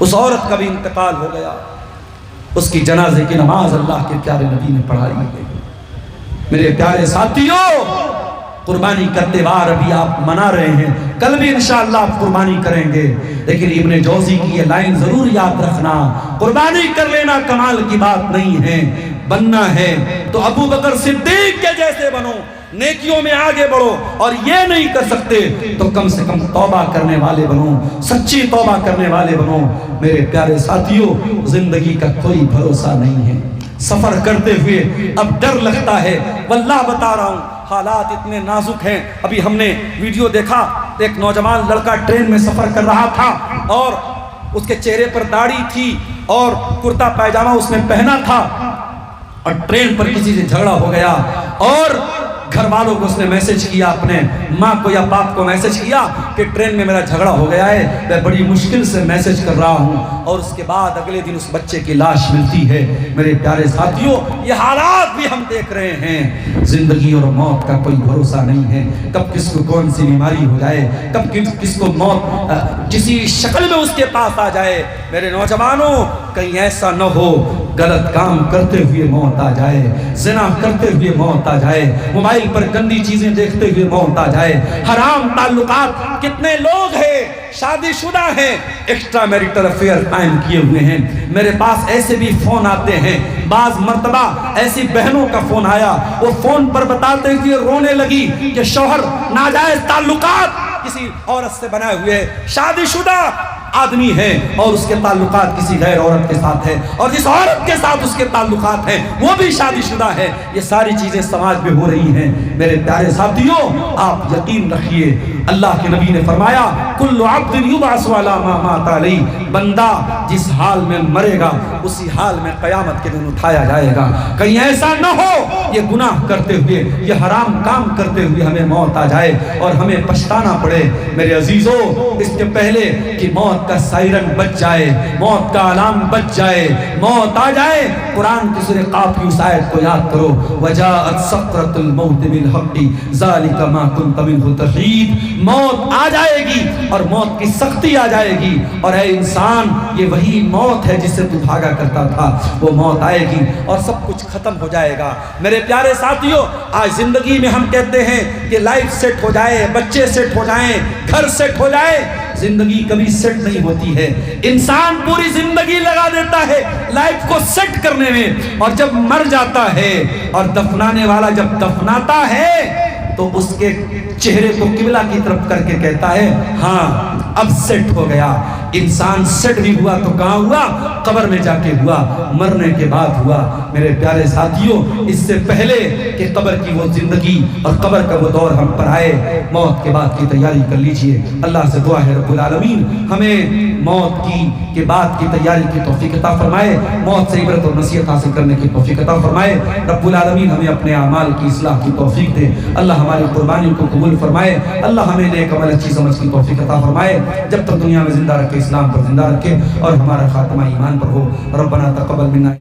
اس عورت کا بھی انتقال ہو گیا، اس کی جنازے کی نماز اللہ کے پیارے نبی نے پڑھائی ہے۔ میرے پیارے ساتھیوں، قربانی کا تہوار ابھی آپ منا رہے ہیں، کل بھی انشاءاللہ آپ قربانی کریں گے، لیکن ابن جوزی کی یہ لائن ضرور یاد رکھنا، قربانی کر لینا کمال کی بات نہیں ہے، بننا ہے تو ابو بکر صدیق کے جیسے بنو، نیکیوں میں آگے بڑھو، اور یہ نہیں کر سکتے تو کم سے کم توبہ کرنے والے بنو، سچی توبہ کرنے والے بنو۔ میرے پیارے ساتھیوں، زندگی کا کوئی بھروسہ نہیں ہے، سفر کرتے ہوئے اب ڈر لگتا ہے، واللہ بتا رہا ہوں حالات اتنے نازک ہیں۔ ابھی ہم نے ویڈیو دیکھا، ایک نوجوان لڑکا ٹرین میں سفر کر رہا تھا اور اس کے چہرے پر داڑھی تھی اور کرتا پائجامہ اس نے پہنا تھا، اور ٹرین پر کسی سے جھگڑا ہو گیا اور گھر والوں کو اس نے میسج کیا، اپنے ماں کو یا باپ کو میسج کیا کہ ٹرین میں میرا جھگڑا ہو گیا ہے، میں بڑی مشکل سے میسج کر رہا ہوں، اور اس کے بعد اگلے دن اس بچے کی لاش ملتی ہے۔ میرے پیارے ساتھیوں، یہ حالات بھی ہم دیکھ رہے ہیں، زندگی اور موت کا کوئی بھروسہ نہیں ہے، کب کس کو کون سی بیماری ہو جائے، کب کس کو موت کسی شکل میں اس کے پاس آ جائے۔ میرے نوجوانوں، کہیں ایسا نہ ہو غلط کام کرتے ہوئے موت آ جائے، زنا کرتے ہوئے موت آ جائے، موبائل پر گندی چیزیں دیکھتے ہوئے موت آ جائے، حرام تعلقات، کتنے لوگ ہیں شادی شدہ ہیں ایکسٹرا میریٹل افیئر قائم کیے ہوئے ہیں۔ میرے پاس ایسے بھی فون آتے ہیں، بعض مرتبہ ایسی بہنوں کا فون آیا، وہ فون پر بتاتے ہوئے رونے لگی کہ شوہر ناجائز تعلقات کسی عورت سے بنائے ہوئے، شادی شدہ آدمی ہے اور اس کے تعلقات کسی غیر عورت کے ساتھ ہے، اور جس عورت کے ساتھ اس کے تعلقات ہیں وہ بھی شادی شدہ ہے۔ یہ ساری چیزیں سماج میں ہو رہی ہیں۔ میرے پیارے ساتھیوں، آپ یقین رکھیے، اللہ کے نبی نے فرمایا کل عبد یبعث علی ما مات علیہ، بندہ جس حال میں مرے گا اسی حال میں قیامت کے دن اٹھایا جائے گا۔ کہیں ایسا نہ ہو یہ گناہ کرتے ہوئے، یہ حرام کام کرتے ہوئے ہمیں موت آ جائے اور ہمیں پچھتانا پڑے۔ میرے عزیزوں، اس کے پہلے کہ موت کا سائرن بچ جائے، موت کا علام بچ جائے، موت آ جائے، قرآن کی سورہ قاف کی اس آیت کو یاد کرو، وجاءت سکرۃ الموت بالحق ذلک ما کنت منہ تحید۔ موت آ جائے گی اور موت کی سختی آ جائے گی، اور اے انسان، یہ وہی موت ہے جس سے تو بھاگا کرتا تھا، وہ موت آئے گی اور سب کچھ ختم ہو جائے گا۔ میرے پیارے ساتھیوں، آج زندگی میں ہم کہتے ہیں کہ لائف سیٹ ہو جائے، بچے سیٹ ہو جائیں، گھر سیٹ ہو جائے، زندگی کبھی سیٹ نہیں ہوتی ہے۔ انسان پوری زندگی لگا دیتا ہے لائف کو سیٹ کرنے میں، اور جب مر جاتا ہے اور دفنانے والا جب دفناتا ہے تو اس کے چہرے کو قبلہ کی طرف کر کے کہتا ہے ہاں اب سیٹ ہو گیا۔ انسان سیٹ بھی ہوا تو کہاں ہوا؟ قبر میں جا کے ہوا، مرنے کے بعد ہوا۔ میرے پیارے ساتھیوں، اس سے پہلے کہ قبر کی وہ زندگی اور قبر کا وہ دور ہم پر آئے، موت کے بعد کی تیاری کر لیجئے۔ اللہ سے دعا ہے رب العالمین ہمیں موت کے بعد کی تیاری کی توفیق عطا فرمائے، موت سے عبرت اور نصیحت حاصل کرنے کی توفیق عطا فرمائے۔ رب العالمین ہمیں اپنے اعمال کی اصلاح کی توفیق دے، اللہ ہماری قربانیوں کو قبول فرمائے، اللہ ہمیں نیک عمل اچھی سمجھ کی توفیق عطا فرمائے، جب تک دنیا میں زندہ رکھے اسلام پر زندہ رکھے اور ہمارا خاتمہ ایمان پر ہو۔ ربنا تقبل منا